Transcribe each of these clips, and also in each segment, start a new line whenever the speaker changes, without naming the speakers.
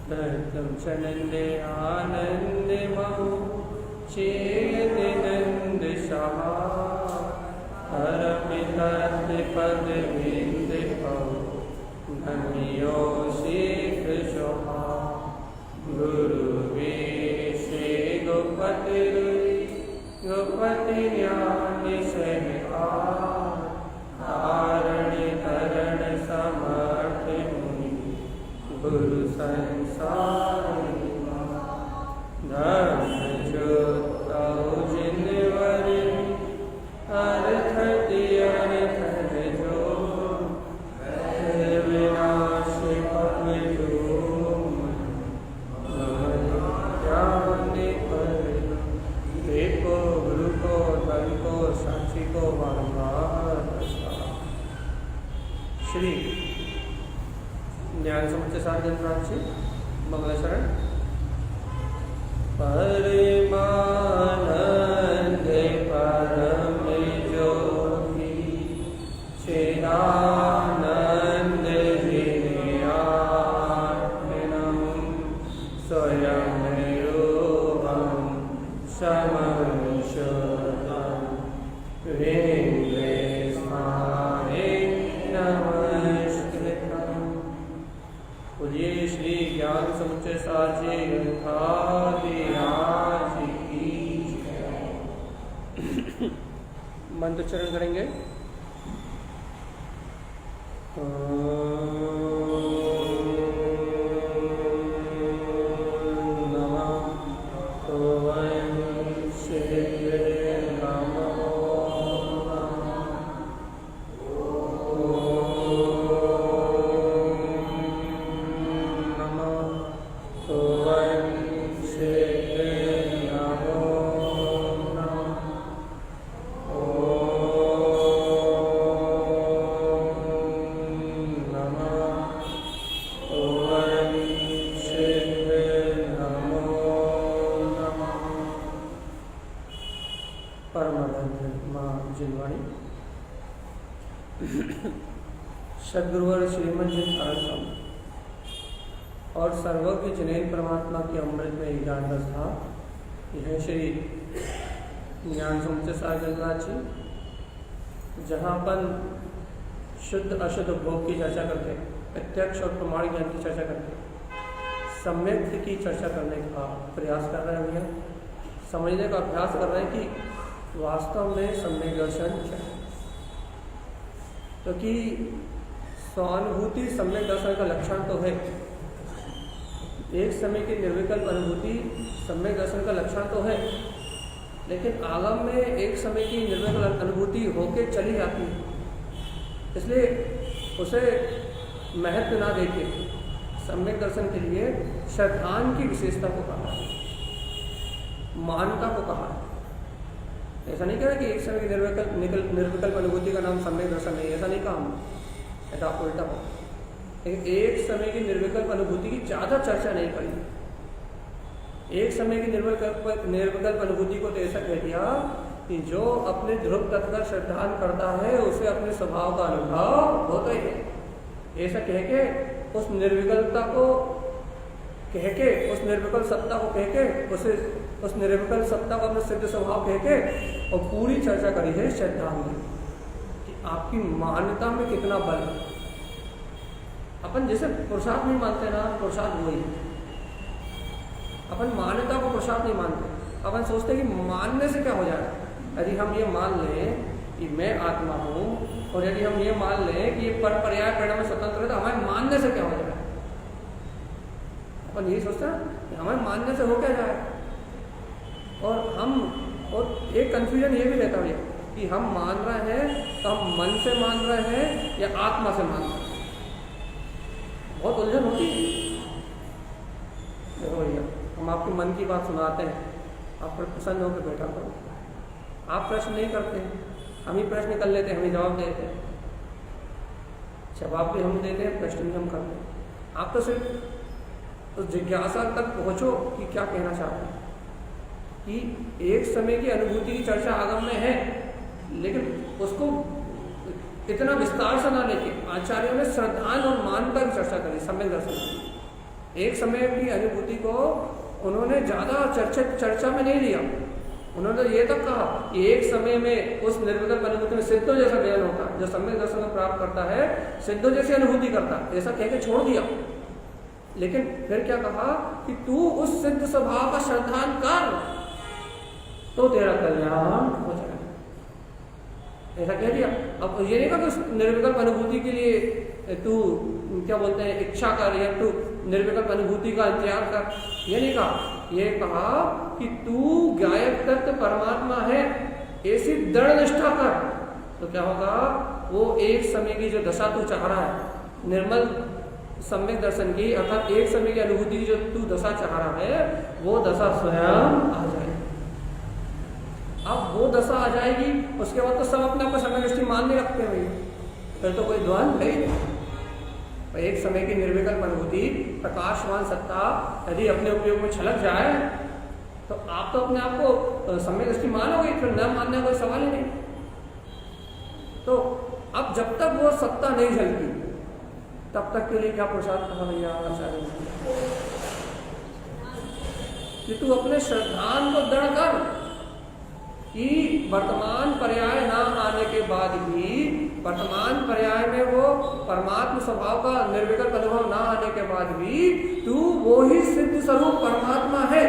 धर्तम चनंदे आनंद महु चेतनंद सहा हरमितद पद विंद धन्यो शीघ्र शोभा गुरु वेशे गोपति गोपति ज्ञान सहका तारण तरण समर्थ मुनि गुरु संसार धर्म ज्योतौ जिनवर अर्थ दियर्थ जो विनाश पग जो ज्ञान पर देखो गुरु को धन को साक्षी को बारंबार श्री ज्ञान समुच्चय साधन प्राची मंगल शरण परमानंद परम ज्योति चिदानंद जिन्यात्मनम स्वयं रूपम समं शुद्धं वेंकटेशाय नमस्कृतं। बोलिए श्री ज्ञान समुच्चय साची ग्रंथादिराज की जय। मंत्र चरण करेंगे। सद्गुरुवर श्रीमद् और सर्वज्ञ जनेन परमात्मा की अमृत में ज्ञान रसा। यह श्री ज्ञान समुच्चय साधन प्राची, जहाँ अपन शुद्ध अशुद्ध भोग की चर्चा करते, प्रत्यक्ष और प्रमाणिक ज्ञान की चर्चा करते, सम्यक की चर्चा करने का प्रयास कर रहे हैं भैया, समझने का अभ्यास कर रहे हैं कि वास्तव में सम्यक दर्शन क्या है। क्योंकि स्वानुभूति सम्यक दर्शन का लक्षण तो है, एक समय की निर्विकल्प अनुभूति सम्यक दर्शन का लक्षण तो है, लेकिन आगम में एक समय की निर्विकल्प अनुभूति होके चली जाती है, इसलिए उसे महत्व ना देके सम्यक दर्शन के लिए श्रद्धान की विशेषता को कहा है, मानता को कहा है। ऐसा नहीं कहा कि एक समय की निर्विकल्प अनुभूति का नाम सम्यक दर्शन नहीं, ऐसा नहीं कहा हमने, ऐसा उल्टा हो। एक समय की निर्विकल्प अनुभूति की ज़्यादा चर्चा नहीं करी। एक समय की निर्विकल्प अनुभूति को तो ऐसा कह दिया कि जो अपने ध्रुव तत्व का श्रद्धान करता है उसे अपने स्वभाव का अनुभव होता ही है। ऐसा कह के उस निर्विकल्पता को कह के, उस निर्विकल्प सत्ता को कह के, उस निर्विकल्प सत्ता को अपना सिद्ध स्वभाव कह के और पूरी चर्चा करी है श्रद्धान में कि आपकी मान्यता में कितना बल है। अपन जैसे पुरुषार्थ नहीं मानते ना, पुरुषार्थ वही है। अपन मान्यता को पुरुषार्थ नहीं मानते, अपन सोचते कि मानने से क्या हो जाएगा। यदि हम ये मान लें कि मैं आत्मा हूँ, और यदि हम ये मान लें कि ये पर पर्याय परिणाम में स्वतंत्र है, तो हमारे मानने से क्या हो जाएगा। अपन यही सोचते हैं कि हमारे मानने से हो क्या जाए। और एक कंफ्यूजन ये भी रहता है कि हम मान रहे हैं तो हम मन से मान रहे हैं या आत्मा से मान रहे हैं। बहुत उलझन होती है। देखो भैया, हम आपके मन की बात सुनाते हैं, आप पर प्रसन्न होकर बैठा करो। आप प्रश्न नहीं करते, हम ही प्रश्न कर लेते हैं, हम ही जवाब देते हैं। जवाब भी हम देते हैं, प्रश्न भी हम करते हैं। आप तो सिर्फ उस जिज्ञासा तक पहुँचो कि क्या कहना चाहते हैं। कि एक समय की अनुभूति की चर्चा आगम में है, लेकिन उसको इतना विस्तार से ना लेके आचार्यों ने श्रद्धान और मान पर चर्चा करी, सम्यक दर्शन। एक समय की अनुभूति को उन्होंने ज़्यादा चर्चा में नहीं लिया। उन्होंने ये तक कहा कि एक समय में उस निर्विकल्प अनुभूति में सिद्धों जैसा ज्ञान होता है, जो सम्यक दर्शन को प्राप्त करता है सिद्धों जैसी अनुभूति करता है, ऐसा कह के छोड़ दिया। लेकिन फिर क्या कहा कि तू उस सिद्ध स्वभाव का श्रद्धान कर तो तेरा कल्याण हो जाएगा, ऐसा कह दिया। अब ये नहीं कहा कि निर्विकल्प अनुभूति के लिए तू क्या बोलते हैं इच्छा कर या तू निर्विकल्प अनुभूति का इंतजार कर, ये नहीं कहा। ये कहा कि तू गायक तत्व परमात्मा है ऐसी दृढ़ निष्ठा कर, तो क्या होगा, वो एक समय की जो दशा तू चाह रहा है निर्मल सम्यक दर्शन की, अर्थात एक समय की अनुभूति की जो तू दशा चाह रहा है वो दशा स्वयं आ जाएगी। अब वो दशा आ जाएगी, उसके बाद तो सब अपने आप को सम्यक दृष्टि मानने लगते हैं, फिर तो कोई द्वंद्व नहीं। एक समय की निर्विकल्प अनुभूति प्रकाशवान सत्ता यदि अपने उपयोग में छलक जाए तो आप तो अपने आप को सम्यक दृष्टि मानोगे, फिर न मानने का कोई सवाल ही नहीं। तो अब जब तक वो सत्ता नहीं झलकी तब तक के लिए क्या प्रसाद कहा भैया आचार्य कि तू अपने श्रद्धान को दृढ़ कर कि वर्तमान पर्याय ना आने के बाद भी, वर्तमान पर्याय में वो परमात्म स्वभाव का निर्विकल्प अनुभव ना आने के बाद भी तू वो ही सिद्ध स्वरूप परमात्मा है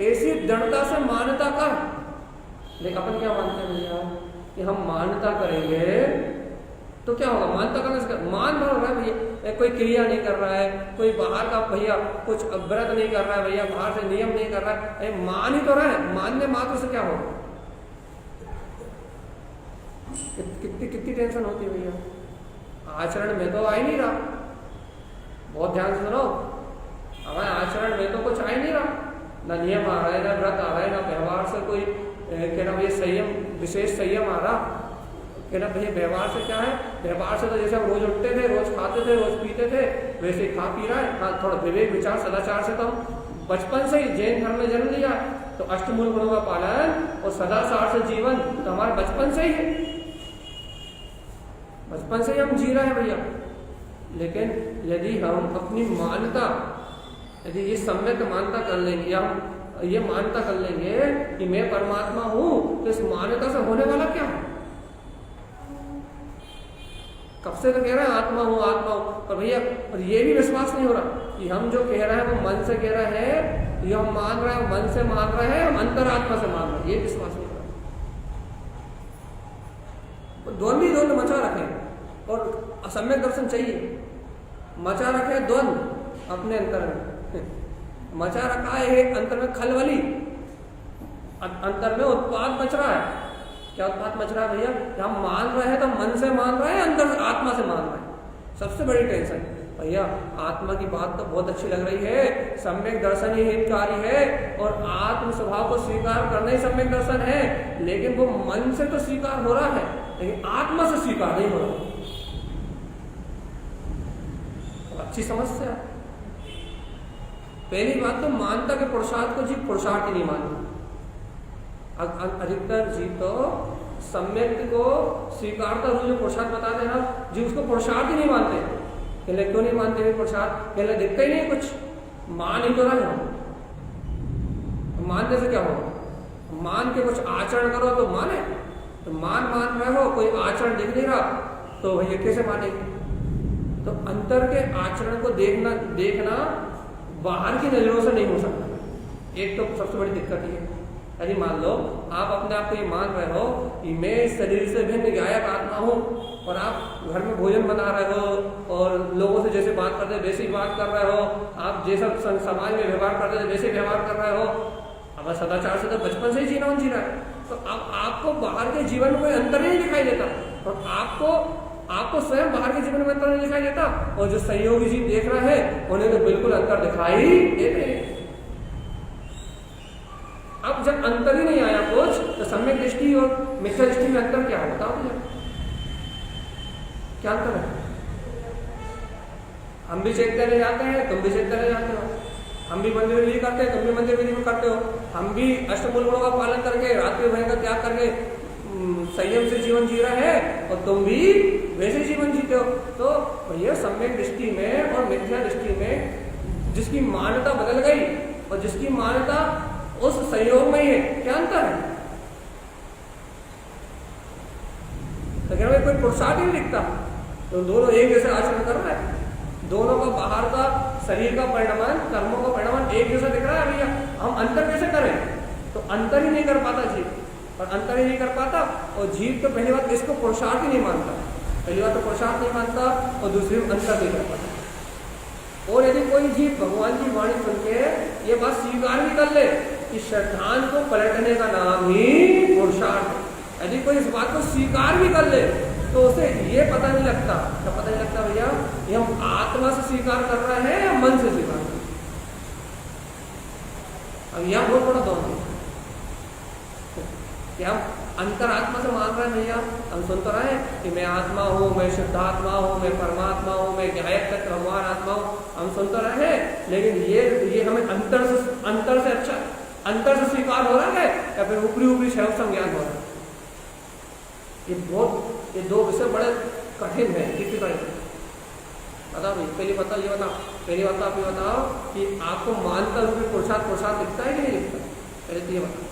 ऐसी दृढ़ता से मान्यता कर। लेकिन अपन क्या मानते हैं भैया कि हम मान्यता करेंगे तो क्या होगा, मान्यता करने से मान रहा है भैया, कोई क्रिया नहीं कर रहा है, कोई बाहर का भैया कुछ व्रत नहीं कर रहा है, भैया बाहर से नियम नहीं कर रहा है, मान ही तो रहा है, मानने मात्र से क्या होगा। कितनी टेंशन होती है भैया, आचरण में तो आ ही नहीं रहा। बहुत ध्यान से सुनो, हमारे आचरण में तो कुछ आ ही नहीं रहा, ना नियम आ रहा है, ना व्रत आ रहा है, ना व्यवहार से कोई कहना भैया संयम, विशेष संयम आ रहा। कहना भैया व्यवहार से क्या है, व्यवहार से तो जैसे हम रोज उठते थे, रोज खाते थे, रोज पीते थे, वैसे ही खा पी रहा है। हाँ, थोड़ा विवेक विचार सदाचार से तो हम बचपन से ही जैन धर्म में जन्म लिया, तो अष्टमूल गुणों का पालन और सदाचार से जीवन तो हमारे बचपन से ही है, बचपन से ही हम जी रहे हैं भैया। लेकिन यदि हम अपनी मान्यता, यदि ये सम्यक मान्यता कर लेंगे, या हम ये मान्यता कर लेंगे कि मैं परमात्मा हूं, तो इस मान्यता से होने वाला क्या है। कब से तो कह रहे हैं आत्मा हूं आत्मा हूं, पर भैया और ये भी विश्वास नहीं हो रहा कि हम जो कह रहे हैं वो मन से कह रहे हैं, ये हम मान रहे हैं मन से मान रहे हैं, हम अंतरात्मा से मान रहे हैं, ये विश्वास नहीं हो रहा। द्वंद्व मचा रखे और असम्यक दर्शन चाहिए, मचा रखे द्वंद्व अपने अंतर में, मचा रखा है अंतर में खलबली, अंतर में उत्पाद मच रहा है। क्या उत्पाद मच रहा है भैया, हम मान रहे हैं तो मन से मान रहे हैं, अंदर से आत्मा से मान रहे हैं। सबसे बड़ी टेंशन भैया, आत्मा की बात तो बहुत अच्छी लग रही है, सम्यक दर्शन ही हितकारी है और आत्म स्वभाव को स्वीकार करना ही सम्यक दर्शन है, लेकिन वो मन से तो स्वीकार हो रहा है लेकिन आत्मा से स्वीकार नहीं हो रहा। अच्छी समस्या। पहली बात तो मानता के पुरुषार्थ को जी पुरुषार्थ ही नहीं मानता। अधिकतर जी तो सम्यक को स्वीकारता हुआ जो पुरुषार्थ बताते हैं ना जी, उसको पुरुषार्थ ही नहीं मानते। कहले क्यों नहीं मानते हैं पुरुषार्थ, कहले दिखता ही नहीं कुछ, मान ही तो रहे हो। मानने से क्या होगा, मान के कुछ आचरण करो तो माने, तो मान रहे हो, कोई आचरण दिख नहीं रहा तो भैया कैसे मानेंगे। तो अंतर के आचरण को देखना बाहर की नजरों से नहीं हो सकता। एक तो सबसे बड़ी दिक्कत ये, यदि मान लो आप अपने आप को ये मान रहे हो कि मैं इस शरीर से भिन्न गायक आत्मा हूँ, और आप घर में भोजन बना रहे हो और लोगों से जैसे बात करते वैसे ही बात कर रहे हो, आप जैसा समाज में व्यवहार करते थे वैसे व्यवहार कर रहे हो, अब सदाचार से तो बचपन से ही जीना जी रहा है, तो अब आपको बाहर के जीवन में कोई अंतर नहीं दिखाई देता, और आपको स्वयं बाहर के जीवन में अंतर नहीं दिखाई देता, और जो सहयोगी जी देख रहे हैं उन्हें तो बिल्कुल अंतर दिखाई देते हैं। अब जब अंतर ही नहीं आया कुछ, तो सम्यक दृष्टि और मिथ्या दृष्टि में अंतर क्या है बताओ मुझे, क्या अंतर है। हम भी चेक करने जाते हैं, तुम भी चेक करने जाते हो, हम भी मंदिर विधि करते हैं, तुम भी मंदिर विधि में करते हो, हम भी अष्टमूल गुणों का पालन करके रात्रि भय का त्याग करके संयम से जीवन जी रहे हैं, और तुम भी वैसे जीवन जीते हो। तो भैया सम्यक दृष्टि में और मिथ्या दृष्टि में जिसकी मान्यता बदल गई और जिसकी मान्यता उस संयोग में ही है, क्या अंतर है? लेकिन हमें कोई पुरुषार्थ ही नहीं दिखता, तो दोनों एक जैसे आचरण कर रहे हैं, दोनों का बाहर का शरीर का परिणाम, कर्मों का परिणाम एक जैसा दिख रहा है। भैया हम अंतर कैसे करें? तो अंतर ही नहीं कर पाता जीव, और अंतर ही नहीं कर पाता, और जीव तो पहली बात इसको पुरुषार्थ ही नहीं मानता, पहली बात तो पुरुषार्थ नहीं मानता, और दूसरी अंतर नहीं कर पाता। और यदि कोई जीव भगवान की वाणी सुन के ये बात स्वीकार भी कर ले कि श्रद्धांत को पलटने का नाम ही पुरुषार्थ है, यदि कोई इस बात को स्वीकार भी कर ले तो उसे ये पता नहीं लगता, क्या पता नहीं लगता भैया, ये हम आत्मा से स्वीकार कर रहे हैं या मन से स्वीकार कर रहे हैं? अब यह बहुत बड़ा दोष है कि हम अंतरात्मा से मान रहे हैं। भैया हम सुन तो रहे हैं कि मैं आत्मा हूँ, मैं शुद्धात्मा हूँ, मैं परमात्मा हूँ, मैं गायक तक भगवान आत्मा हूँ, हम सुन तो रहे हैं, लेकिन ये हमें अंतर से अच्छा अंतर से स्वीकार हो रहा है या फिर ऊपरी ऊपरी शैव संज्ञान हो रहा है? ये दो विषय बड़े कठिन है, डिफिकल्ट है। बताओ भाई, पहली बात ये बताओ, पहली बात आप ये बताओ कि आपको मानकर रूपी पुरुषार्थ दिखता है कि नहीं दिखता? पहले तो ये बताओ।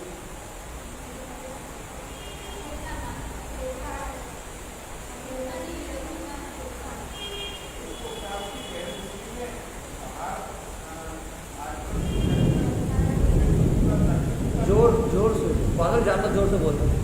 जोर से बादल ज्यादा जोर से बोलते हैं।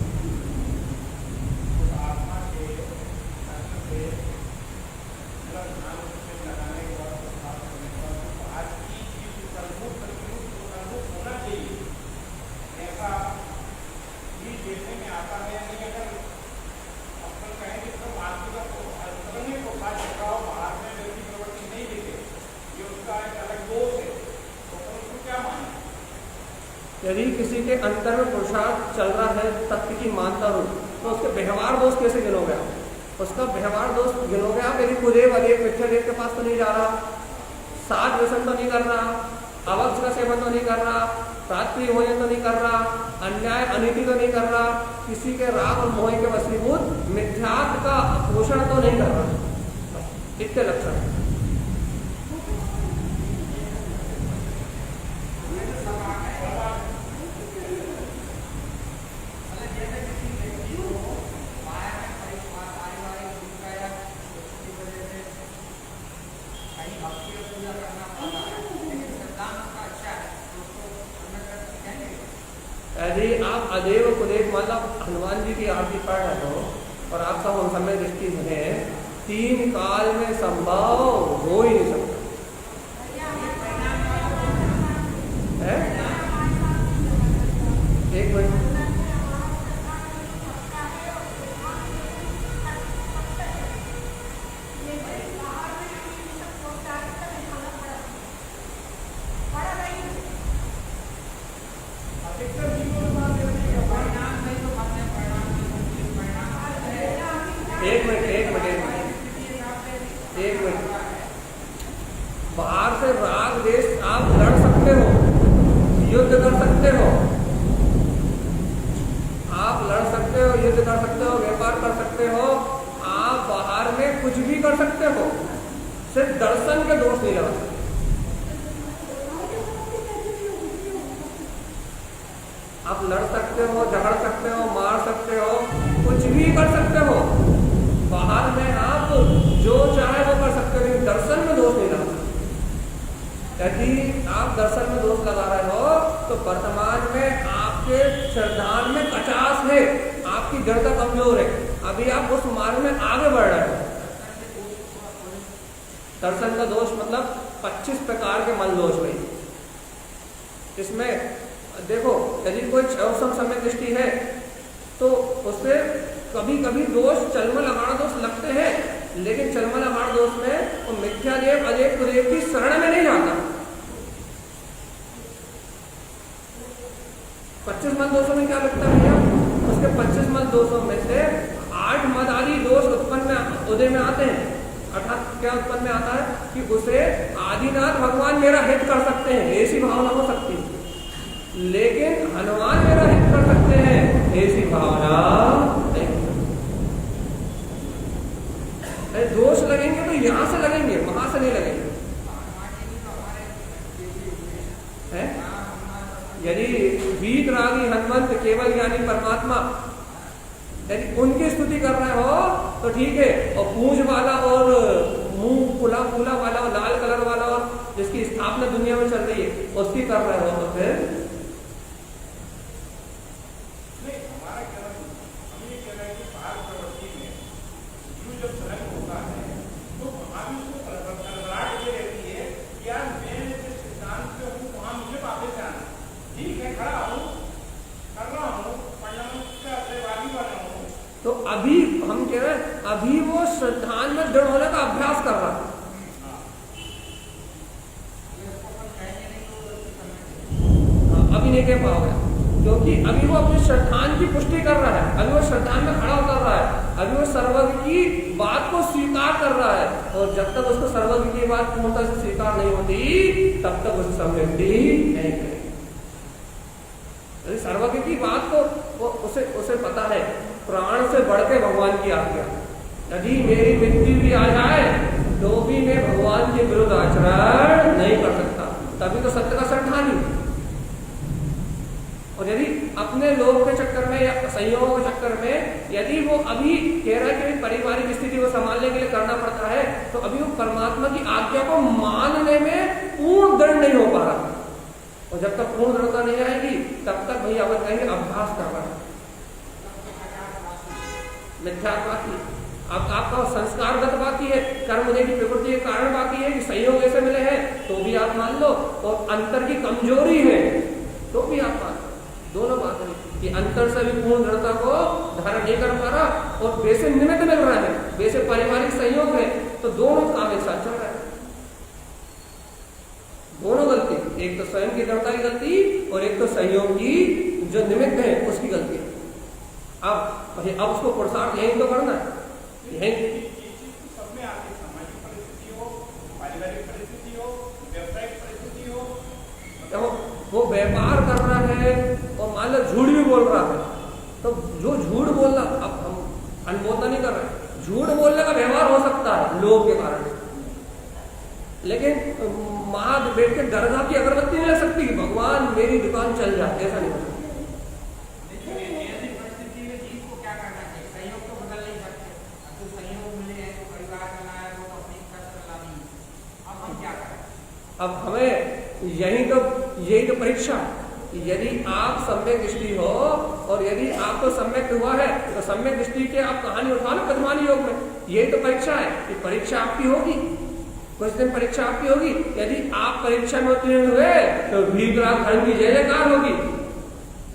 यदि किसी के अंतर में पुरुषार्थ चल रहा है, तत्व की मानता हो, तो उसके व्यवहार दोष कैसे गिनोगे आप? उसका व्यवहार दोष गिनोगे आप यदि कुदेव अदेव मिथ्या देव के पास तो नहीं जा रहा, सात व्यसन तो नहीं कर रहा, अवक्ष का सेवन तो नहीं कर रहा, रात्रि भोजन तो नहीं कर रहा, अन्याय अनिति तो नहीं कर रहा, किसी के राग और मोह के वशीभूत मिथ्यात्व का पोषण तो नहीं कर रहा, इतने लक्षण। यदि आप अदेव कुदेव मतलब हनुमान जी की आरती पढ़ रहे हो और आपका उन समय दृष्टि है, 3 काल में संभव हो ही नहीं सकता है। एक मिनट, एक मिनट, बाहर से राग देश आप लड़ सकते हो, युद्ध कर सकते हो, आप लड़ सकते हो, युद्ध कर सकते हो, व्यापार कर सकते हो, आप बाहर में कुछ भी कर सकते हो, सिर्फ दर्शन के दोष नहीं लगा सकते। आप लड़ सकते हो, झगड़ सकते हो, मार सकते हो, कुछ भी कर सकते हो, बाहर में आप जो चाहे वो कर सकते हो, लेकिन दर्शन में दोष नहीं लगा सकते। यदि आप दर्शन में दोष लगा रहे हो तो वर्तमान में आपके श्रद्धान में कचास है, आपकी जड़ता कमजोर है, अभी आप उस मार्ग में आगे बढ़ रहे हो। दर्शन का दोष मतलब 25 प्रकार के मल दोष भाई। इसमें देखो, यदि कोई समय दृष्टि है तो उससे कभी कभी दोष चलमल अगाड़ दोष लगते हैं, लेकिन चलमल अगाड़ दोष में वो मिथ्या देव अदेव कुदेव की शरण में नहीं जाता। 25 मल दोषों में क्या लगता है भैया? उसके 25 मल दोषों में से 8 मद आदि दोष उत्पन्न उदय में आते हैं। अर्थात क्या उत्पन्न में आता है कि उसे आदिनाथ भगवान मेरा हित कर सकते हैं, ऐसी भावना हो सकती है, लेकिन हनुमान मेरा हित कर सकते हैं ऐसी भावना नहीं। दोष लगेंगे तो यहां से लगेंगे, वहां से नहीं लगेंगे। यदि वीतरागी हनुमंत केवल ज्ञानी परमात्मा यदि उनकी स्तुति कर रहे हो तो ठीक है, और पूंछ वाला और मुंह फूला फूला वाला और लाल कलर वाला और जिसकी स्थापना दुनिया में चल रही है उसकी कर रहे हो तो फिर तो अभी हम कह रहे हैं अभी वो श्रद्धान में दृढ़ होने का अभ्यास कर रहा है। अभी नहीं कह पाओगे क्योंकि अभी वो अपने श्रद्धान की पुष्टि कर रहा है, अभी वो श्रद्धान में खड़ा उतर रहा है, अभी वो सर्वज्ञ की बात को स्वीकार कर रहा है। और जब तक उसको सर्वज्ञ की बात पूर्णता से स्वीकार नहीं होती तब तक उसे समृद्धि नहीं करेगी। सर्वज्ञ की बात को उसे पता है प्राण से बढ़ के भगवान की आज्ञा, यदि मेरी मृत्यु भी आ जाए तो भी मैं भगवान के विरुद्ध आचरण नहीं कर सकता, तभी तो सत्य का श्रद्धानी। और यदि अपने लोभ के चक्कर में या संयोग के चक्कर में यदि वो अभी कह रहा है कि पारिवारिक स्थिति को संभालने के लिए करना पड़ता है तो अभी वो परमात्मा की आज्ञा को मानने में पूर्ण दृढ़ नहीं हो पा रहा। और जब तक पूर्ण दृढ़ता नहीं आएगी तब तक भैया अपन कहेंगे अभ्यास कर रहा है, मिथ्यात्व बाकी, अब आपका संस्कारगत बाकी है, कर्म होने की प्रकृति के कारण बाकी है कि संयोग ऐसे मिले हैं तो भी आप मान लो, और अंतर की कमजोरी है तो भी आप मान लो। दोनों बात है कि अंतर से भी पूर्ण दृढ़ता को धारण नहीं कर पा रहा और वैसे निमित्त मिल रहा है, वैसे पारिवारिक संयोग है, तो दोनों काम एक साथ चल रहा है। दोनों गलती, एक तो स्वयं की दृढ़ता की गलती और एक तो सहयोग की जो निमित्त है उसकी गलती। अब उसको पुरुषार्थ यही तो करना है, यही
सब में आती, सामाजिक परिस्थिति हो, पारिवारिक परिस्थिति हो, व्यवसायिक परिस्थिति हो,
देखो वो व्यापार कर रहा है और मान लो झूठ भी बोल रहा है, तो जो झूठ बोलना, अब हम अनबोधना नहीं कर रहे, झूठ बोलने का व्यवहार हो सकता है लोभ के कारण, लेकिन माँ बैठ के दरगाह की अगरबत्ती नहीं ले सकती कि भगवान मेरी दुकान चल जाए, ऐसा नहीं हो सकता। अब हमें यही तो परीक्षा, यदि आप सम्यक दृष्टि हो और यदि आपको सम्यक हुआ है तो सम्यक दृष्टि के आप कहानी उठा लो पद्मानी योग में, यही तो परीक्षा है कि परीक्षा आपकी होगी, कुछ दिन परीक्षा आपकी होगी। यदि आप परीक्षा में उत्तीर्ण हुए तो वीतराग धर्म की जय जयकार होगी,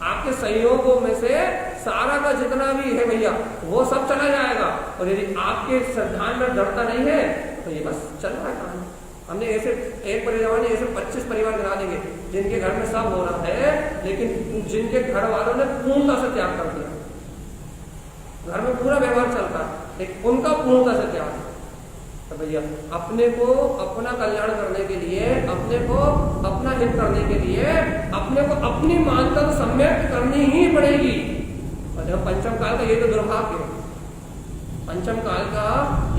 आपके संयोगों में से सारा का जितना भी है भैया वो सब चला जाएगा। और यदि आपके श्रद्धा में डरता नहीं है तो ये बस चल रहा है कहानी। हमने ऐसे एक परिवार ने ऐसे 25 परिवार गिरा देंगे जिनके घर में सब हो रहा है लेकिन जिनके घर वालों ने पूर्णता से त्याग कर दिया, घर में पूरा व्यवहार चलता है लेकिन उनका पूर्णता से त्याग। तो भैया अपने को अपना कल्याण करने के लिए, अपने को अपना हित करने के लिए अपने को अपनी मानता तो सम्यक करनी ही पड़ेगी। और जब पंचम काल का ये तो दुर्भाग्य है, पंचम काल का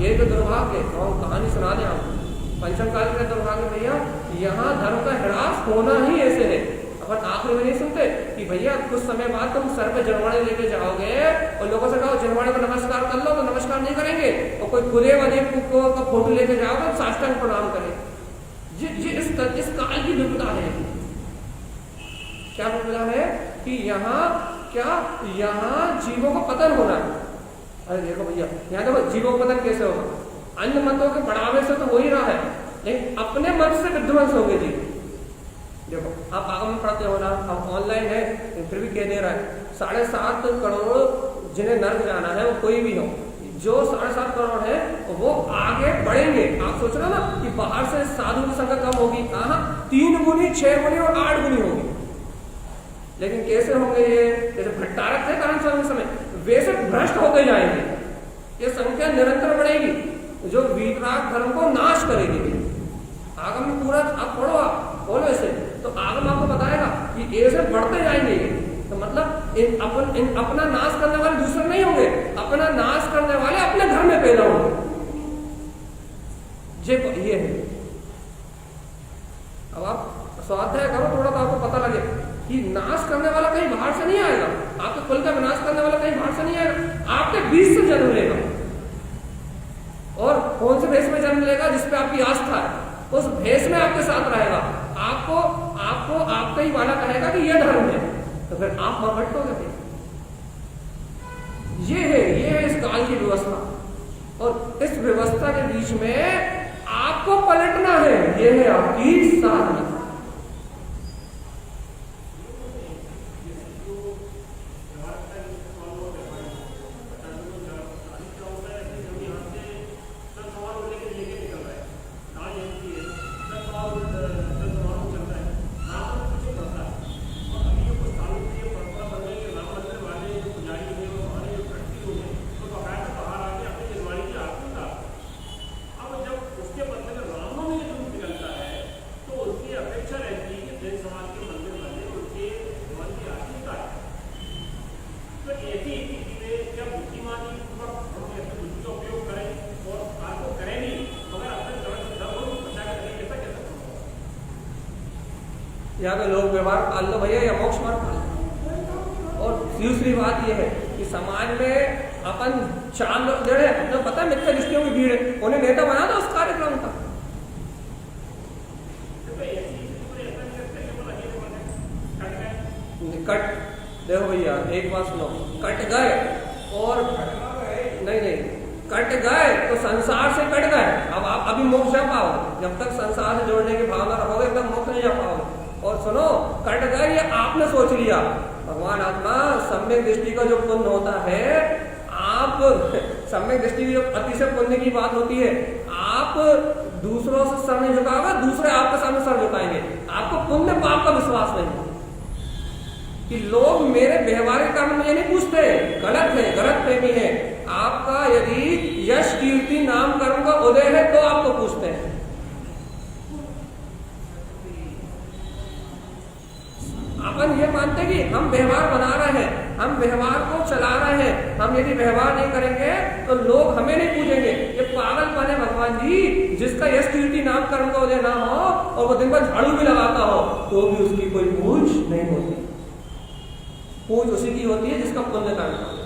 ये तो दुर्भाग्य है। और कहानी सुना दें आपको, पंचम काल का दुर्भाग्य भैया यहाँ धर्म का ह्रास होना ही ऐसे है। अपन आखिर में नहीं सुनते कि भैया कुछ समय बाद तुम सर पे जनवाड़े लेके जाओगे और लोगों से कहो जनवाड़े को नमस्कार कर लो, तो नमस्कार नहीं करेंगे, और कोई खुदे वाले का फोटो लेके जाओगे तो साष्टांग प्रणाम करें। इस काल की विपदा है। क्या विपदा है कि यहाँ जीवों का पतन हो रहा है। अरे देखो भैया यहाँ देखो जीवों का पतन कैसे होगा, अन्य मतों के बढ़ावे से तो हो ही रहा है लेकिन अपने मत से विध्वंस हो गए जी। देखो आप आगम में पढ़ते हो ना, अब ऑनलाइन है फिर भी कह दे रहा है 7.5 करोड़ जिन्हें नर्क जाना है वो कोई भी हो, जो 7.5 करोड़ है वो आगे बढ़ेंगे। आप सोच रहे हो ना कि बाहर से साधु की संख्या कम होगी, कहाँ 3 गुनी 6 गुनी और 8 गुनी होगी। लेकिन कैसे होंगे ये, जैसे भट्टारक थे कारण समय वैसे भ्रष्ट होते जाएंगे, ये संख्या निरंतर बढ़ेगी जो वीतराग धर्म को नाश करेगी। आगम में पूरा आप पढ़ो, आप बोलो ऐसे तो आगम आपको बताएगा कि ऐसे बढ़ते जाएंगे। तो मतलब अपना नाश करने वाले दूसरे नहीं होंगे, अपना नाश करने वाले अपने घर में पैदा होंगे। ये है। अब आप स्वाध्याय करो थोड़ा तो आपको पता लगे कि नाश करने वाला कहीं बाहर से नहीं आएगा, आपके कुल का विनाश करने वाला कहीं बाहर से नहीं आएगा, आपके बीच से जन्म लेगा। और कौन से भेष में जन्म लेगा? जिस पे आपकी आस्था है, उस भेष में आपके साथ रहेगा। आपको आपको आपका ही वाला कहेगा कि यह धर्म है, तो फिर आप मरभट्टोगे फिर। ये है इस काल की व्यवस्था। और इस व्यवस्था के बीच में आपको पलटना है, ये है आपकी साधना। यहाँ पे लोग व्यवहार पाल लो भैया या मोक्ष मार्ग पाल लो। और दूसरी बात यह है कि समाज में अपन 4 लोग जड़े, अपने पता है मिथ्या दृष्टियों की भीड़ है, उन्हें नेता बना दो उस कार्यक्रम का। कट देखो भैया, एक बात सुनो, कट गए और नहीं कट गए तो संसार से कट गए। अब आप अभी मोक्ष जा पाओगे, जब तक संसार से जोड़ने की भावना रखोगे तब मोक्ष नहीं जा पाओगे। और सुनो, कट गए ये आपने सोच लिया, भगवान आत्मा सम्यक दृष्टि का जो पुण्य होता है, आप सम्यक दृष्टि की जो अतिशय पुण्य की बात होती है, आप दूसरों से सर नहीं झुकाओगे, दूसरे आपके सामने सर झुकाएंगे। आपको पुण्य पाप का विश्वास नहीं कि लोग मेरे व्यवहारिक कर्म में नहीं पूछते, गलत है, गलत फहमी है। आपका यदि यश कीर्ति नाम कर्म का उदय है तो आपको पूछते हैं। अपन ये मानते कि हम व्यवहार बना रहे हैं, हम व्यवहार को चला रहे हैं, हम यदि व्यवहार नहीं करेंगे तो लोग हमें नहीं पूछेंगे। ये पागलपन है भगवान जी। जिसका यश कीर्ति नाम कर्म का उदय ना हो और वो दिन भर झाड़ू भी लगाता हो तो भी उसकी कोई पूछ नहीं होती। पूछ उसी की होती है जिसका पुण्य कर्म होता है।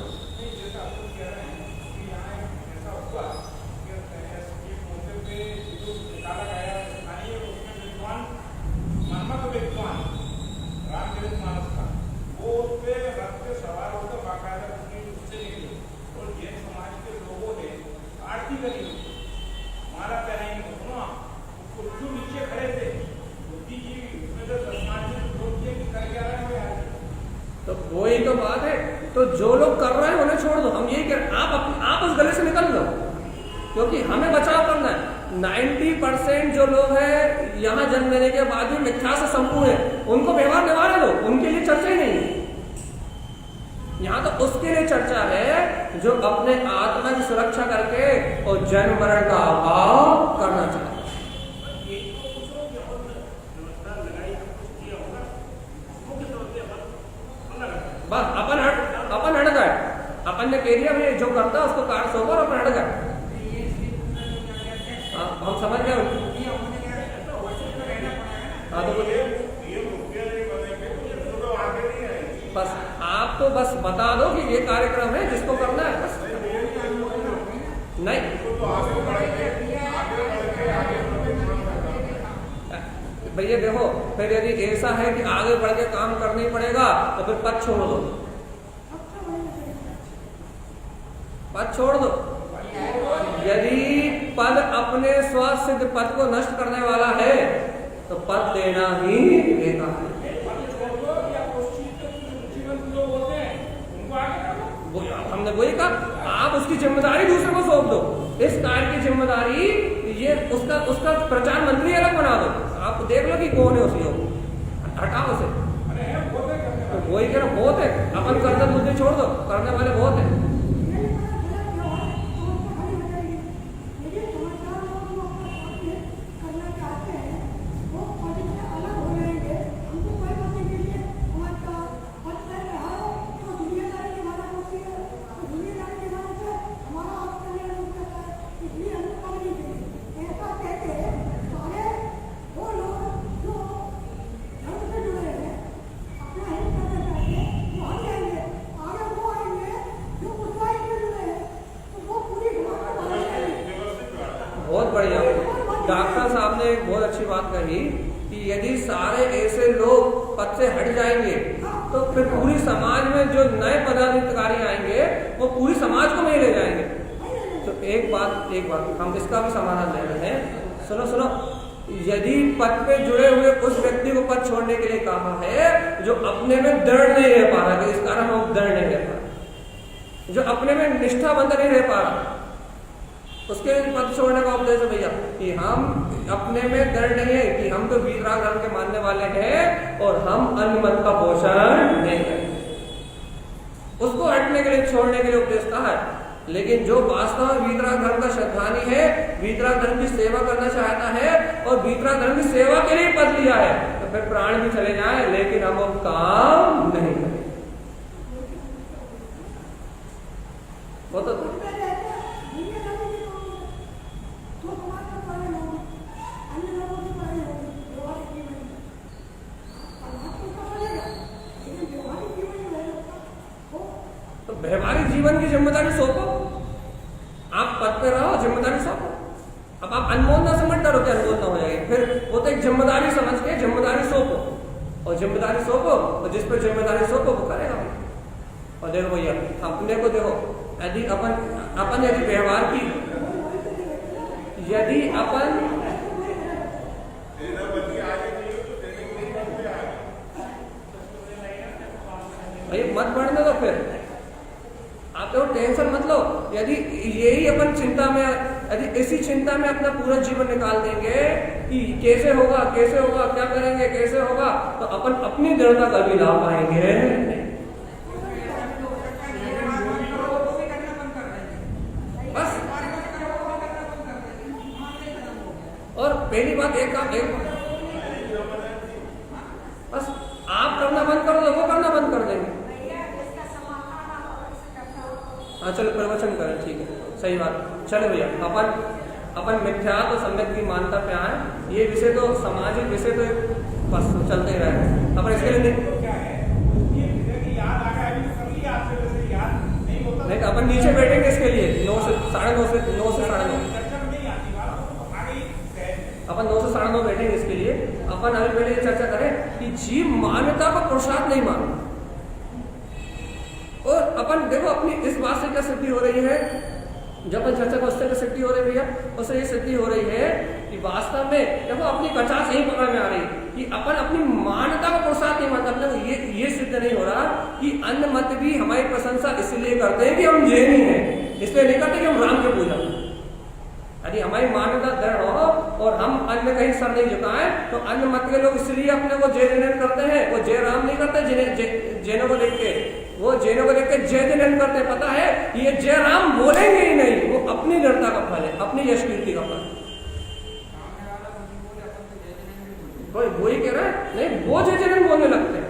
तो वही तो बात है। तो जो लोग कर रहे हैं उन्हें छोड़ दो, हम यही कह रहे हैं, आप उस गले से निकल लो, क्योंकि हमें बचाव करना है। 90% जो लोग हैं यहाँ जन्म लेने के बाद भी मिथ्या से संपूर्ण है, उनको व्यवहार निवारण दो, उनके लिए चर्चा ही नहीं है। यहाँ तो उसके लिए चर्चा है जो अपने आत्मा की सुरक्षा करके और जन्म मरण का अभाव करना चाहते। बस अपन हट गए, अपन ने कह दिया भाई जो करता है उसको काट सो और अपन हट गए। हम समझ गए। बस आप तो बस बता दो कि ये कार्यक्रम है जिसको करना है, बस नहीं। भैया देखो, फिर यदि ऐसा है कि आगे बढ़ के काम करना ही पड़ेगा तो फिर पद छोड़ दो, पद छोड़ दो। यदि पद अपने स्वसिद्ध पद को नष्ट करने वाला है तो पद देना ही बेकार है। हमने वही कहा, आप उसकी जिम्मेदारी दूसरे को सौंप दो। इस कार्य की जिम्मेदारी ये उसका प्रचार मंत्री अलग बना दो। आप देख लो कि कौन है उसी को, हटाओ उसे। तो वही कह रहा, बहुत है, अपन करते मुद्दे छोड़ दो, करने वाले बहुत है। अच्छी बात कही कि यदि सारे ऐसे लोग पद से हट जाएंगे तो फिर पूरी समाज में जो नए पदाधिकारी आएंगे वो पूरी समाज को नहीं ले जाएंगे। तो एक बात हम इसका भी समाधान दे रहे हैं। सुनो, यदि पद पे जुड़े हुए उस व्यक्ति को पद छोड़ने के लिए कहा है जो अपने में दृढ़ नहीं रह पा रहा, इस कारण हम दृढ़ नहीं रह पा रहा, जो अपने में निष्ठाबंध नहीं रह पा रहा, उसके लिए पद छोड़ने का उपदेश है भैया कि हम अपने में दृढ़ नहीं है, कि हम तो वीतराग धर्म के मानने वाले हैं और हम अन्य मत का पोषण नहीं करेंगे। उसको हटने के लिए, छोड़ने के लिए उपदेश कहा है। लेकिन जो वास्तव में वीतराग धर्म का श्रद्धानी है, वीतराग धर्म की सेवा करना चाहता है और वीतराग धर्म की सेवा के लिए पद लिया है, तो फिर प्राण भी चले जाए लेकिन हम वो काम नहीं करें। वो तो व्यवहारिक जीवन की जिम्मेदारी सौंपो। आप पद पे रहो, जिम्मेदारी सौंपो। अब आप अनमोल ना समझ डरो कि अनमोल ना हो जाएगी, फिर वो तो एक जिम्मेदारी समझ के जिम्मेदारी सौंपो, और जिम्मेदारी सौंपो और जिस पर जिम्मेदारी सौंपो वो करेगा। और देखो भैया अपने को देखो, यदि अपन यदि व्यवहार की, यदि अपन मत बढ़ने दो, फिर आप तो टेंशन मत लो। यदि यही अपन चिंता में, यदि इसी चिंता में अपना पूरा जीवन निकाल देंगे कि कैसे होगा, क्या करेंगे, कैसे होगा, तो अपन अपनी दृढ़ता कभी ला पाएंगे बस। और पहली बात बस आप करना बंद कर दो, वो करना बंद कर देंगे। हाँ चलो प्रवचन करें, ठीक है, सही बात। चलो भैया अपन मिथ्यात्व और सम्यक की मान्यता पे आए। ये विषय तो सामाजिक विषय तो बस चलते ही रहे। अपन इसके लिए नहीं तो अपन नीचे बैठेंगे इसके लिए 9 से 9:30 अपन 9 से 9:30 बैठेंगे इसके लिए। अपन अभी पहले चर्चा करें कि जीव मान्यता को पुरुषार्थ नहीं मानता। और अपन देखो अपनी इस बात से क्या सिद्धि हो रही है, जब अपन चर्चा को उससे क्या सिद्धि हो रही है भैया, उससे ये सिद्धि हो रही है कि वास्तव में देखो अपनी कचास यही पकड़ में आ रही कि अपन अपनी मान्यता को पुरुषार्थ नहीं मानता। अपने ये सिद्ध नहीं हो रहा कि अन्य मत भी हमारी प्रशंसा इसलिए करते हैं कि हम जैनी हैं, इसलिए नहीं करते कि हम राम के पूजा। यदि हमारी मान्यता दृढ़ हो और हम अन्य कहीं सर नहीं झुकाएं तो अन्य मत के लोग इसलिए अपने को जय जनन करते हैं, वो जय राम नहीं करते। जैनों को देख के वो जैनों को देख के जय जनन करते हैं। पता है ये जय राम बोलेंगे ही नहीं, वो अपनी दृढ़ता का फल है, अपनी यश कीर्ति का फल। कोई वो ही कह रहा है नहीं, वो जय जनन बोलने लगते हैं।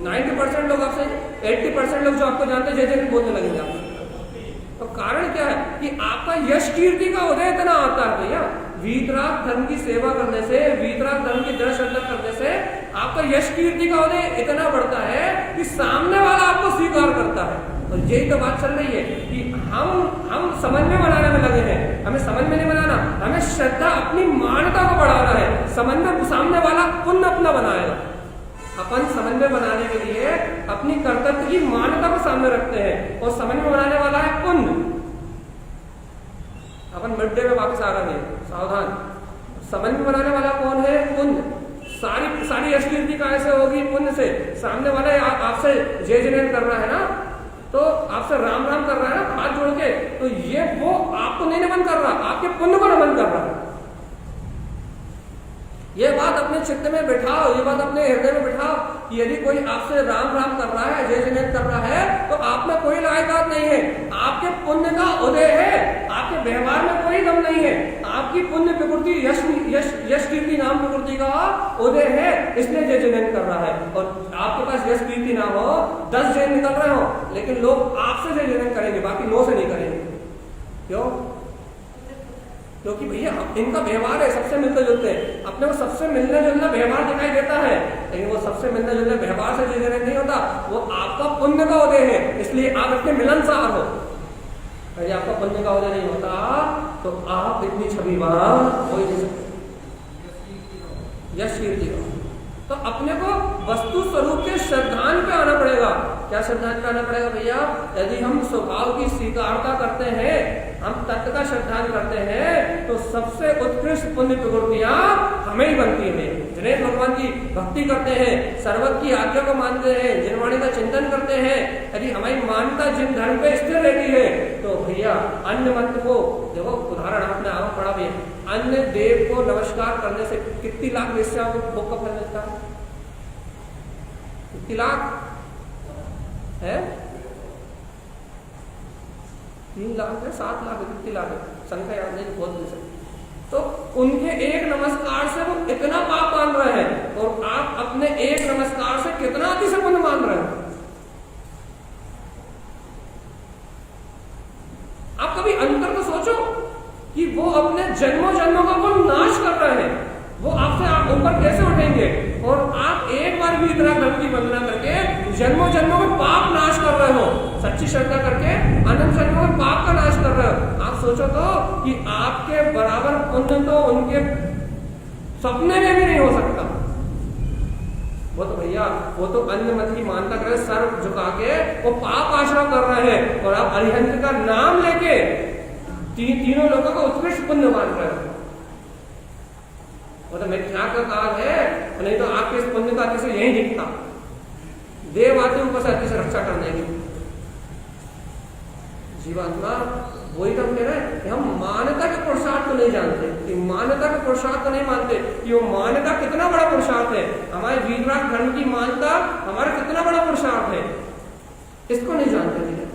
90% लोग आपसे, 80% लोग जो आपको जानते हैं जय जनन बोलने लगेंगे आपसे। तो कारण क्या है कि आपका यश कीर्ति का उदय इतना आता है भैया। वीतराग धर्म की सेवा करने से, वीतराग धर्म की दृढ़ श्रद्धा करने से आपका यश कीर्ति का उदय इतना बढ़ता है कि सामने वाला आपको स्वीकार करता है। और यही तो बात चल रही है कि हम समन्वय बनाने में लगे हैं। हमें समन्वय नहीं बनाना, हमें श्रद्धा अपनी मान्यता को बढ़ाना है। समन्वय सामने वाला पुण्य अपना बनाएगा। अपन समन्वय बनाने के लिए अपनी कर्तव्य की मान्यता को सामने रखते हैं और समन्वय बनाने वाला है पुण्य। अपन मिड डे में वापस आ रहे हैं, सावधान। समन्वय बनाने वाला कौन है? पुण्य। सारी यश कीर्ति का ऐसे होगी पुण्य से। सामने वाला आपसे जय जनन कर रहा है ना, तो आपसे राम राम कर रहा है ना हाथ जोड़ के, तो ये वो आपको नहीं नमन कर रहा, आपके पुण्य को नमन कर रहा है। ये बात अपने चित्त में बिठाओ, ये बात अपने हृदय में बिठाओ कि यदि कोई आपसे राम राम कर रहा है, जय जनन कर रहा है, तो आप में कोई लायकात नहीं है। आपके पुण्य का उदय है, आपके व्यवहार में कोई दम नहीं है। आपकी पुण्य प्रकृति, यश कीर्ति नाम प्रकृति का उदय है, इसलिए जय जनन कर रहा है। और आपके पास यश कीर्ति ना हो, 10 जैन निकल रहे हो, लेकिन लोग आपसे जय जनन करेंगे, बाकी 9 से नहीं करेंगे। क्यों? क्योंकि भैया इनका व्यवहार है, सबसे मिलते जुलते हैं। अपने को सबसे मिलने जुलना व्यवहार दिखाई देता है, लेकिन वो सबसे मिलने जुलने व्यवहार से जय जनन नहीं होता। वो आपका पुण्य का उदय है, इसलिए आप इतने मिलनसार हो। यदि आपका पुण्य का उदय नहीं होता तो आप इतनी छविवान हो ही नहीं सकते। या शीर दिया। तो अपने को वस्तु स्वरूप के श्रद्धान पे आना पड़ेगा। क्या श्रद्धान पे आना पड़ेगा भैया? यदि हम स्वभाव की स्वीकारता करते हैं, हम तत्व का श्रद्धान करते हैं, तो सबसे उत्कृष्ट पुण्य प्रवृत्तियां हमें ही बनती हैं। जिन्हें भगवान की भक्ति करते हैं, सर्वत की आज्ञा को मानते हैं, जिनवाणी का चिंतन करते हैं, यदि हमारी मान्यता जिन धर्म पे स्थिर रहती है, तो भैया अन्य मंत्र को देखो, उदाहरण आपने आगे पढ़ा भी है, अन्य देव को नमस्कार करने से कितनी लाख वेश्याओं को भोग का फल मिलता है? कितनी लाख है? 3 लाख है, 7 लाख है, कितनी लाख है, संख्या याद नहीं, बहुत दिन से। तो उनके एक नमस्कार से वो इतना पाप मान रहे हैं, और आप अपने एक नमस्कार से कितना अति से पुण्य मान रहे हैं। आप कभी अंतर तो सोचो कि वो अपने जन्मों जन्मों का वो नाश कर रहे हैं, वो आपसे आप ऊपर कैसे उठेंगे, और आप एक बार भी इतना धर्म की वंदना करके जन्मों जन्मों में पाप नाश कर रहे हो, सच्ची श्रद्धा करके अनंत जन्मों में पाप का नाश कर रहे हो। आप सोचो तो कि आपके बराबर पुण्य तो उनके सपने में भी नहीं हो सकता। वो तो भैया, वो तो अन्य मत की मानता कर सर झुका के वो पाप आश्रय कर रहे हैं, और आप अरिहंत का नाम लेके तीनों लोगों को उत्कृष्ट पुण्य मान रहे हो। वो तो मिथ्या का काल है, नहीं तो आपके इस पुण्य का अति से यही दिखता। देव आते ऊपर से अति से रक्षा करने की। जीवात्मा वही तो हम कह रहे हैं कि हम मान्यता के पुरुषार्थ को नहीं जानते, कि मान्यता के पुरुषार्थ को नहीं मानते कि वो मान्यता कितना बड़ा पुरुषार्थ है। हमारे वीरराग धर्म की मान्यता हमारा कितना बड़ा पुरुषार्थ है, इसको नहीं जानते भैया।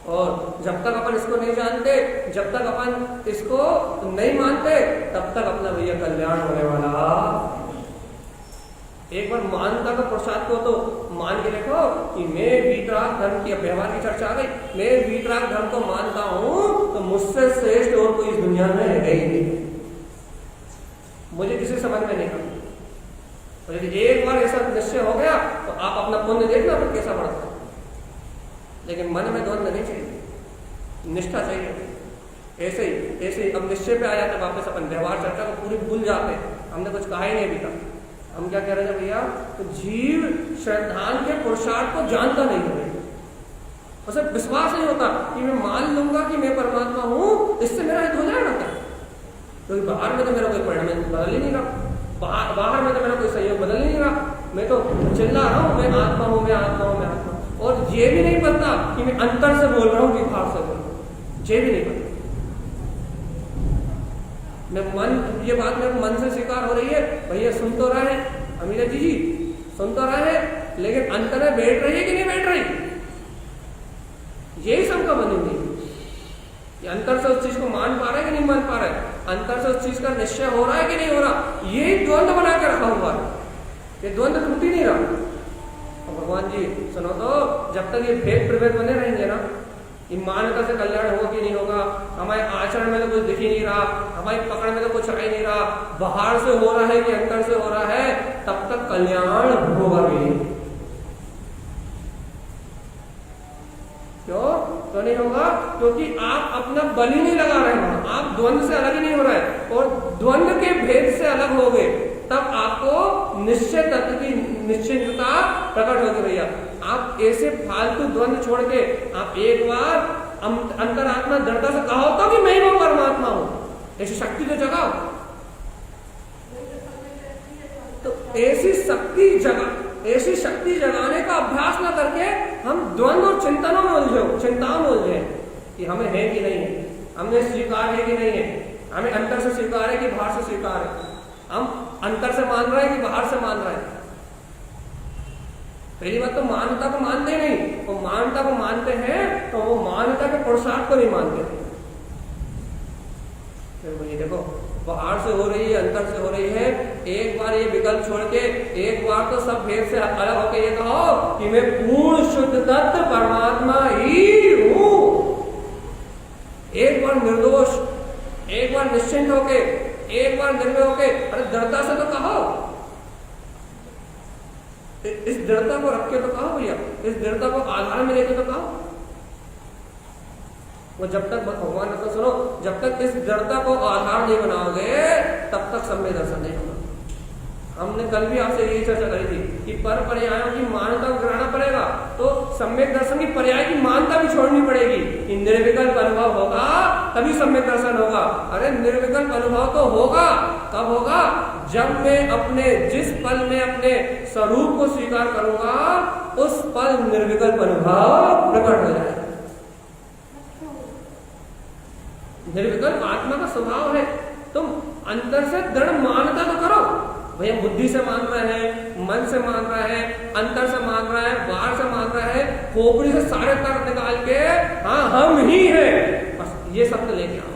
और जब तक अपन इसको नहीं जानते, जब तक अपन इसको नहीं मानते, तब तक अपना भैया कल्याण होने वाला। एक बार मानता का पुरुषार्थ को तो मान के देखो कि मैं वीतराग धर्म की, व्यवहार की चर्चा आ गई, मैं वीतराग धर्म को मानता हूं, तो मुझसे श्रेष्ठ और कोई इस दुनिया में है ही नहीं, मुझे किसी समझ में नहीं आता। तो यदि एक बार ऐसा निश्चय हो गया तो आप अपना पुण्य देखना फिर कैसा बढ़ता है। लेकिन मन में द्वंद्व नहीं चाहिए, निष्ठा चाहिए। ऐसे ही अब निश्चय पे आ जाते, वापस अपन व्यवहार चर्चा को पूरी भूल जाते हैं, हमने कुछ कहा ही नहीं अभी तक। हम क्या कह रहे हैं भैया? तो जीव श्रद्धान के पुरुषार्थ को जानता नहीं है, उसे विश्वास नहीं होता कि मैं मान लूंगा कि मैं परमात्मा हूं, इससे मेरा हित हो जाएगा क्या? क्योंकि बाहर में तो मेरा कोई परिणाम बदल ही नहीं रहा, बाहर में तो मेरा कोई सहयोग बदल नहीं रहा, मैं तो चिल्ला रहा हूं मैं आत्मा हूं, मैं आत्मा हूं, मैं आत्मा हूं, और ये भी नहीं पता कि मैं अंतर से बोल रहा हूं कि बाहर से बोल रहा हूं, ये भी नहीं पता। मैं मन, ये बात मेरे मन से स्वीकार हो रही है, भैया सुन तो रहे हैं अमीरा जी सुन तो रहे हैं, लेकिन अंतर में बैठ रही है कि नहीं बैठ रही, यही सबका मन ही नहीं। अंतर से उस चीज को मान पा रहे कि नहीं मान पा रहे, अंतर से उस चीज का निश्चय हो रहा है कि नहीं हो रहा, यही द्वंद्व बना के रखा हुआ है, ये द्वंद्व टूट ही नहीं रहा। भगवान जी सुनो तो, जब तक ये भेद प्रभेद बने रहेंगे ना, ये मान्यता से कल्याण होगा कि नहीं होगा, हमारे आचरण में तो कुछ दिख ही नहीं रहा, हमारी पकड़ में तो कुछ आ ही नहीं रहा, बाहर से हो रहा है कि अंतर से हो रहा है, तब तक कल्याण होगा भी नहीं। क्यों तो नहीं होगा? क्योंकि आप अपना बल ही नहीं लगा रहे हैं, आप द्वंद्व से अलग ही नहीं हो रहे, और द्वंद्व के भेद से अलग हो गए, तब आपको निश्चय तत्व की निश्चितता प्रकट होगी। भैया आप ऐसे फालतू द्वंद्व छोड़ के आप एक बार अंतरात्मा दृढ़ता से कहो तो कि मैं ही परमात्मा हूं, ऐसी शक्ति तो जगाओ। तो ऐसी शक्ति जगाने का अभ्यास ना करके हम द्वंद्व और चिंतनों में उलझे, चिंताओं में उलझे कि हमें है कि नहीं है, हमने स्वीकार है कि नहीं है, हमें अंतर से स्वीकार है कि बाहर से स्वीकार है, हम अंतर से मान रहे हैं कि बाहर से मान रहे हैं। पहली बात तो मान्यता को मानते ही नहीं, वो मान्यता को मानते हैं तो वो मान्यता के पुरुषार्थ को नहीं मानते। फिर ये देखो बाहर से हो रही है, अंतर से हो रही है, एक बार ये विकल्प छोड़ के एक बार तो सब भेद से अलग होकर ये कहो कि मैं पूर्ण शुद्ध तत्व परमात्मा ही हूं। एक बार निर्दोष, एक बार निश्चिंत होके, एक बार निर्भय होके, अरे दृढ़ता से तो कहो, इस दृढ़ता को रख के तो कहो भैया, इस दृढ़ता को आधार में लेके तो कहो। वो जब तक भगवान ने तो सुनो, जब तक इस दृढ़ता को आधार नहीं बनाओगे तब तक सम्यक दर्शन नहीं होगा। हमने कल भी आपसे यही चर्चा करी थी कि पर पर्यायों की मान्यता को गिराना पड़ेगा, तो सम्यक दर्शन की पर्याय की मान्यता भी छोड़नी पड़ेगी कि निर्विकल्प अनुभव होगा तभी सम्यक दर्शन होगा। अरे निर्विकल्प अनुभव तो होगा, कब होगा? जब मैं अपने जिस पल में अपने स्वरूप को स्वीकार करूंगा उस पल निर्विकल्प अनुभव प्रकट हो जाएगा। निर्विकल्प आत्मा का स्वभाव है। तुम अंदर से दृढ़ मान्यता तो करो, भैया बुद्धि से मान रहा है, मन से मान रहा है, अंतर से मान रहा है, बाहर से मान रहा है, खोपड़ी से सारे तर्क निकाल के हाँ हम ही हैं, बस ये शब्द लेके आओ।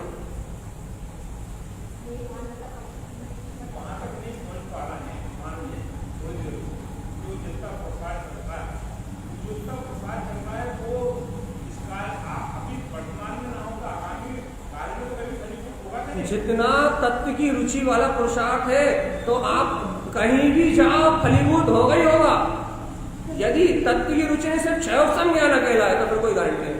जितना तत्व की रुचि वाला पुरुषार्थ है तो आप कहीं भी जाओ फलीभूत होगा ही होगा। यदि तत्व की रुचि ने सिर्फ क्षयोपम ज्ञान अकेला है तो फिर कोई गारंटी नहीं।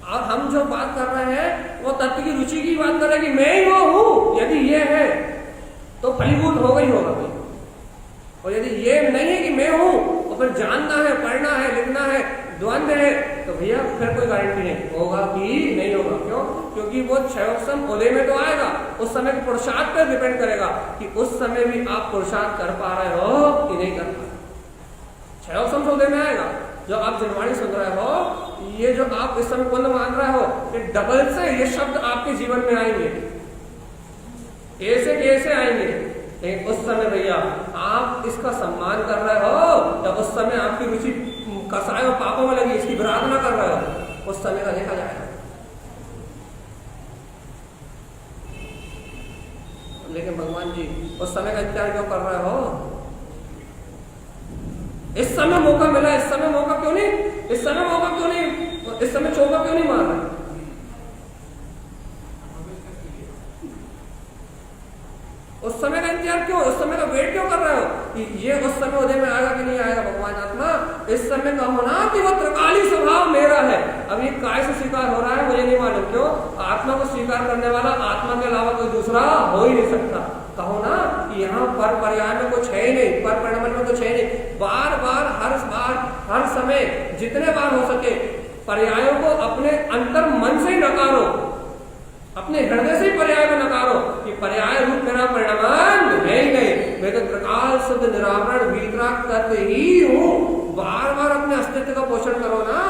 और हम जो बात कर रहे हैं वो तत्व की रुचि की बात कर रहे हैं कि मैं ही वो हूं, यदि ये है तो फलीभूत होगा ही होगा। और यदि ये नहीं है कि मैं हूं और फिर जानना है, पढ़ना है, लिखना है, द्वंद्व है, तो भैया फिर कोई गारंटी नहीं होगा कि नहीं होगा। क्यों? क्योंकि वो क्षयोपम उदय में तो आएगा, उस समय के पुरुषार्थ पर डिपेंड करेगा कि उस समय भी आप पुरुषार्थ कर पा रहे हो कि नहीं कर पा रहे। क्षयोपम उदय में आएगा। जो आप जिनवाणी सुन रहे हो, ये जो आप इस समय पुण्य मान रहे हो, ये डबल से ये शब्द आपके जीवन में आएंगे, ऐसे कैसे आएंगे। लेकिन उस समय भैया आप इसका सम्मान कर रहे हो, जब उस समय आपकी रुचि कसाय और पापों में लगी, इसकी विराधना कर रहे हो, उस समय का देखा जाएगा। लेकिन भगवान जी उस समय का इंतजार क्यों कर रहे हो? इस समय मौका मिला, इस समय मौका क्यों नहीं, इस समय मौका क्यों नहीं, इस समय चौका क्यों नहीं मार रहे? उस समय का इंतजार क्यों, उस समय का वेट क्यों कर रहे हो कि ये उस समय उदय में आएगा कि नहीं आएगा? भगवान आत्मा इस समय का होना कि वो त्रिकाली स्वभाव मेरा है। अब ये काय से स्वीकार हो रहा है मुझे नहीं मालूम। क्यों? आत्मा को स्वीकार करने वाला आत्मा के अलावा कोई दूसरा हो ही नहीं सकता। कहो ना कि यहाँ पर पर्याय में कुछ है ही नहीं, पर परिणाम में कुछ है ही नहीं। बार बार हर समय जितने बार हो सके पर्यायों को अपने अंतर मन से ही नकारो, अपने हृदय से ही पर्याय में नकारो कि पर्याय रूप मेरा परिणाम है ही नहीं, मैं तो त्रिकाल शुद्ध निरावरण वीतराग करते ही हूँ। बार बार अपने अस्तित्व का पोषण करो ना,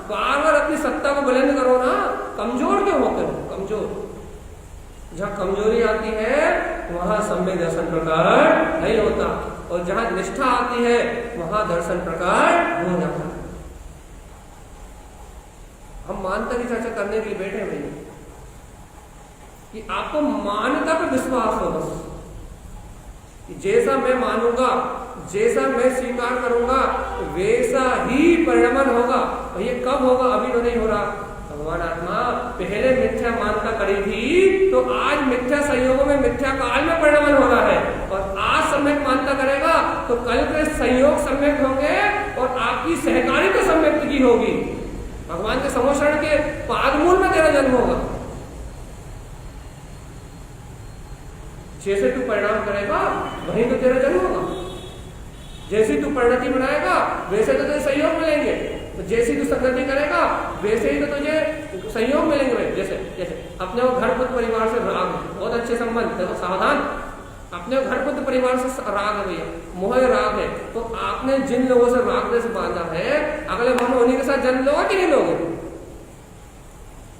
बार बार अपनी सत्ता को बुलंद करो ना। कमजोर क्यों होते हो? कमजोर जहाँ कमजोरी आती है वहां सम्यक दर्शन प्रकट नहीं होता, और जहां निष्ठा आती है वहां दर्शन प्रकट हो जाता है। हम मानता की चर्चा करने के लिए बैठे हैं भैया कि आपको मान्यता पर विश्वास हो, बस कि जैसा मैं मानूंगा, जैसा मैं स्वीकार करूंगा वैसा ही परिणमन होगा। और ये कब होगा? अभी तो नहीं हो रहा। भगवान आत्मा पहले मिथ्या मान्यता करी थी तो आज मिथ्या संयोगों में मिथ्या काल में परिणमन हो रहा है, और आज सम्यक मान्यता करेगा तो कल के संयोग सम्यक होंगे और आपकी सहकारिता सम्यक की होगी। भगवान के समोषण के पादमूल में तेरा जन्म होगा। जैसे तू परिणाम करेगा वहीं तो तेरा जन्म होगा, जैसी तू परिणति बनाएगा वैसे तो तुझे सहयोग मिलेंगे, तो जैसी तू संगति करेगा वैसे ही तो तुझे सहयोग मिलेंगे। जैसे जैसे अपने वो घर पुत्र परिवार से राग, बहुत अच्छे संबंध, देखो सावधान, अपने घर पुत्र परिवार से राग है भैया, मोह राग है, तो आपने जिन लोगों से राग से बांधा है अगले भाव में उन्हीं के साथ जन्म लोगे कि नहीं लोगे?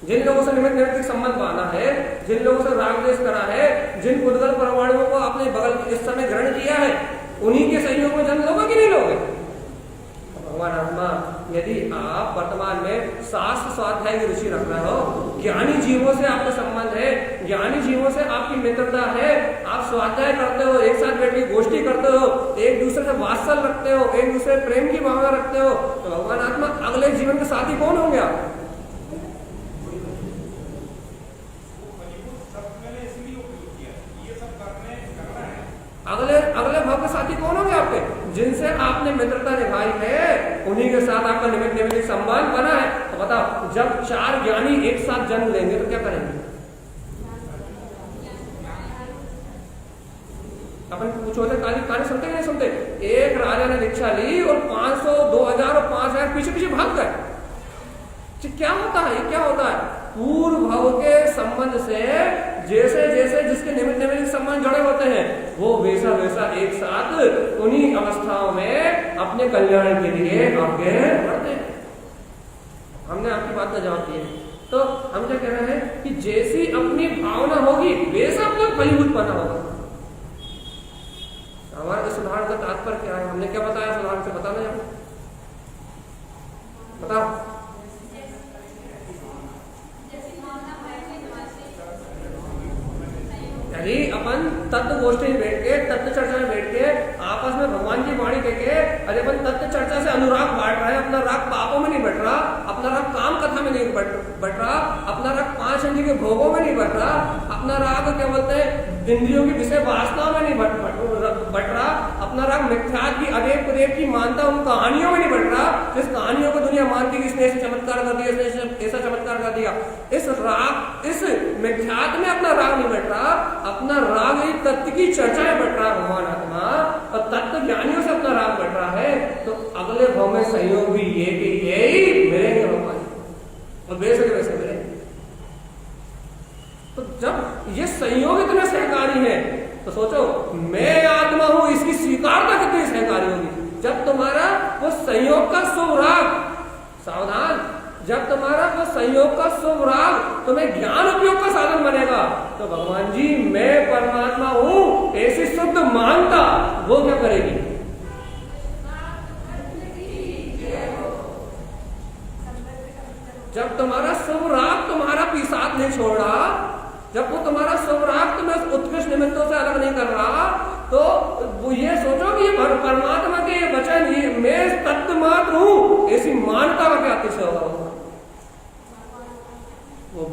जिन लोगों से निमित्त संबंध बांधा है, जिन लोगों से राग द्वेष करा है, जिन पुद्गल परमाणुओं को आपने बगल इस समय ग्रहण किया है, उन्हीं के सहयोग में जन्म लोगे कि नहीं लोगे? भगवान आत्मा यदि आप वर्तमान में शास्त्र स्वाध्याय की रुचि रख रहे हो, ज्ञानी जीवों से आपका संबंध है, ज्ञानी जीवों से आपकी मित्रता है, आप स्वाध्याय करते हो, एक साथ बैठ के गोष्ठी करते हो, एक दूसरे से वात्सल्य रखते हो, एक दूसरे प्रेम की भावना रखते हो, तो भगवान आत्मा अगले जीवन के साथी कौन होंगे आप? अगले भाव के साथी कौन होंगे आपके? जिनसे आपने मित्रता निभाई है उन्हीं के साथ आपका निमित्त संबंध बना है। तो बताओ, जब चार ज्ञानी एक साथ जन्म लेंगे तो क्या करेंगे? अपन पूछो थे कार्य सुनते नहीं सुनते? एक राजा ने दीक्षा ली और 500, 2000 और 5000 पीछे पीछे भाग गए। क्या होता है? ये क्या होता है? पूर्व भाव के संबंध से जैसे जैसे जिसके निमित्त निमित्त संबंध जुड़े होते हैं वो वैसा वैसा एक साथ उन्हीं अवस्थाओं में अपने कल्याण के लिए आगे बढ़ते हैं। हमने आपकी बात का जवाब दिया। तो हम क्या कह रहे हैं कि जैसी अपनी भावना होगी वैसा अपना फलीभूत बना होगा। हमारा इस उदाहरण का तात्पर्य क्या है? हमने क्या बताया? उदाहरण से बताना है, बताओ। यदि अपन तत्व गोष्ठी में बैठ के, तत्व चर्चा में बैठ के आपस में भगवान की वाणी कह के अरे अपन तत्व चर्चा से अनुराग बांट रहा है, अपना राग पापों में नहीं बढ़ रहा, अपना राग काम कथा में नहीं बढ़ रहा, अपना राग 5 इंद्रियों के भोगों में नहीं बढ़ रहा, अपना राग क्या बोलते हैं इंद्रियों की विषय वासनाओं में नहीं बढ़ रहा, अपना राग मिथ्यात्व की अदेव कुदेव की मानता उन कहानियों में नहीं बढ़ रहा, जिस कहानियों को दुनिया मानती है इसने ऐसे चमत्कार कर दिया, इसने ऐसा चमत्कार कर दिया। इस राग, इस मिथ्यात्व में अपना राग नहीं बढ़ रहा, अपना राग एक तत्व की चर्चा में बढ़ रहा है भगवान आत्मा, और तत्व ज्ञानियों से अपना राग बढ़ रहा है। तो अगले भाव में संयोग भी ये कि यही मिलेंगे भगवान, और वैसे के वैसे मिलेंगे। तो जब ये संयोग इतने सहकारी है तो सोचो मैं आत्मा हूं, इसकी स्वीकारता कितनी सहकारी होगी। जब तुम्हारा वो संयोग का शुभ राग, सावधान, जब तुम्हारा वो संयोग का शुभ राग तुम्हें ज्ञान उपयोग का साधन बनेगा तो भगवान जी मैं परमात्मा हूं ऐसी शुद्ध मानता वो क्या करेगी? जब तुम्हारा शुभ राग तुम्हारा पिसाच नहीं छोड़ रहा, जब वो तुम्हारा शुभ राग तुम्हें उत्कृष्ट निमित्तों से अलग नहीं कर रहा, तो वो ये सोचो कि ये परमात्मा के ये वचन, ये मैं तत्व मात्र हूं ऐसी मानता का क्या अतिशय होगा?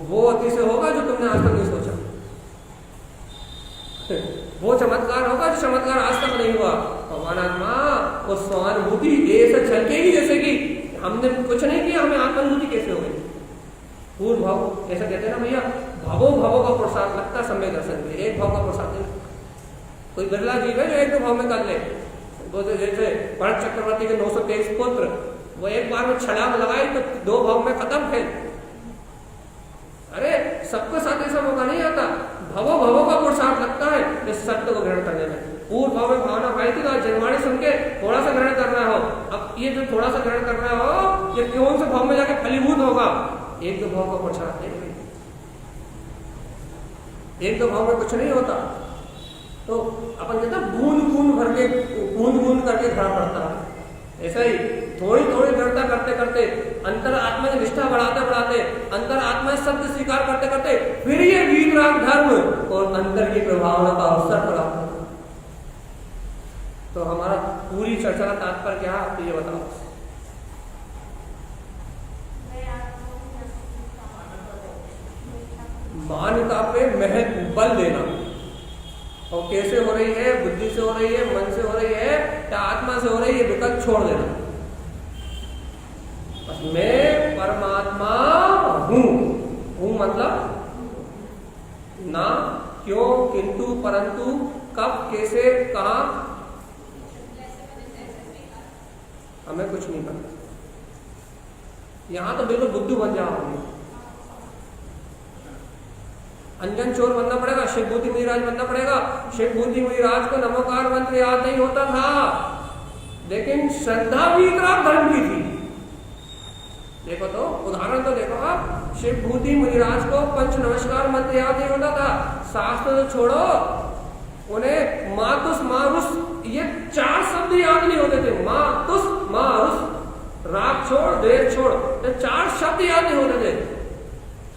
वो अतिशय होगा जो तुमने आज तक नहीं सोचा। वो चमत्कार होगा जो चमत्कार आज तक नहीं हुआ। भगवान आत्मा और स्वानुभूति ऐसे झलकेगी जैसे कि हमने कुछ नहीं किया, हमें आत्मानुभूति कैसे हो गई? पूर्व भाव ऐसा कहते हैं ना भैया, भावों भावों का प्रसाद लगता समय दर्शन में, एक भाव का प्रसाद नहीं। कोई बिरला जीव है जो एक दो भाव में कर ले, वो जैसे भरत चक्रवर्ती के 923 पुत्र, वो एक बार में छलांग लगाई तो 2 भाव में खत्म थे। अरे सबके साथ ऐसा मौका नहीं आता, भवो भवो का पुरुषार्थ लगता है इस सत्य को ग्रहण करने में। पूर्व भाव में भावना भाई थी तो जनवाणी सुन के थोड़ा सा ग्रहण कर रहा हो, अब ये जो थोड़ा सा ग्रहण कर रहा हो ये कौन से भाव में जाके फलीभूत होगा? 1-2 भाव का पुरुषार्थ नहीं, 1-2 भाव में कुछ नहीं होता। तो अपन कहते हैं बूंद बूंद भर के, बूंद बूंद करके घड़ा पड़ता है। ऐसा ही थोड़ी थोड़ी दृढ़ता करते करते, अंतर आत्मा की निष्ठा बढ़ाते बढ़ाते, अंतर आत्मा शब्द स्वीकार करते करते फिर ये वीतराग धर्म और अंतर की प्रभावना का अवसर प्राप्त होता। तो हमारा पूरी चर्चा का तात्पर्य क्या है आपको ये बताओ। मान्यता पे महत्व बल देना, और कैसे हो रही है? बुद्धि से हो रही है, मन से हो रही है या आत्मा से हो रही है, विकल्प छोड़ देना। बस मैं परमात्मा हूं मतलब ना, क्यों, किंतु, परंतु, कब, कैसे, कहां, हमें कुछ नहीं पता। यहां तो बिल्कुल बुद्धू बन जाओगे, अंजन चोर बनना पड़ेगा, शिव बूटी मुनिराज बनना पड़ेगा। शिव बूटी मुनिराज को नमोकार मंत्र याद नहीं होता था, लेकिन श्रद्धा भी इतना धर्म की थी। देखो तो उदाहरण तो देखो आप, शिव बूटी मुनिराज को पंच नमस्कार मंत्र याद नहीं होता था। शास्त्र तो छोड़ो, उन्हें मातुस मारुस ये 4 शब्द याद नहीं होते थे। मातुस मारुस, राग छोड़, देर छोड़, ये 4 शब्द याद नहीं होते थे,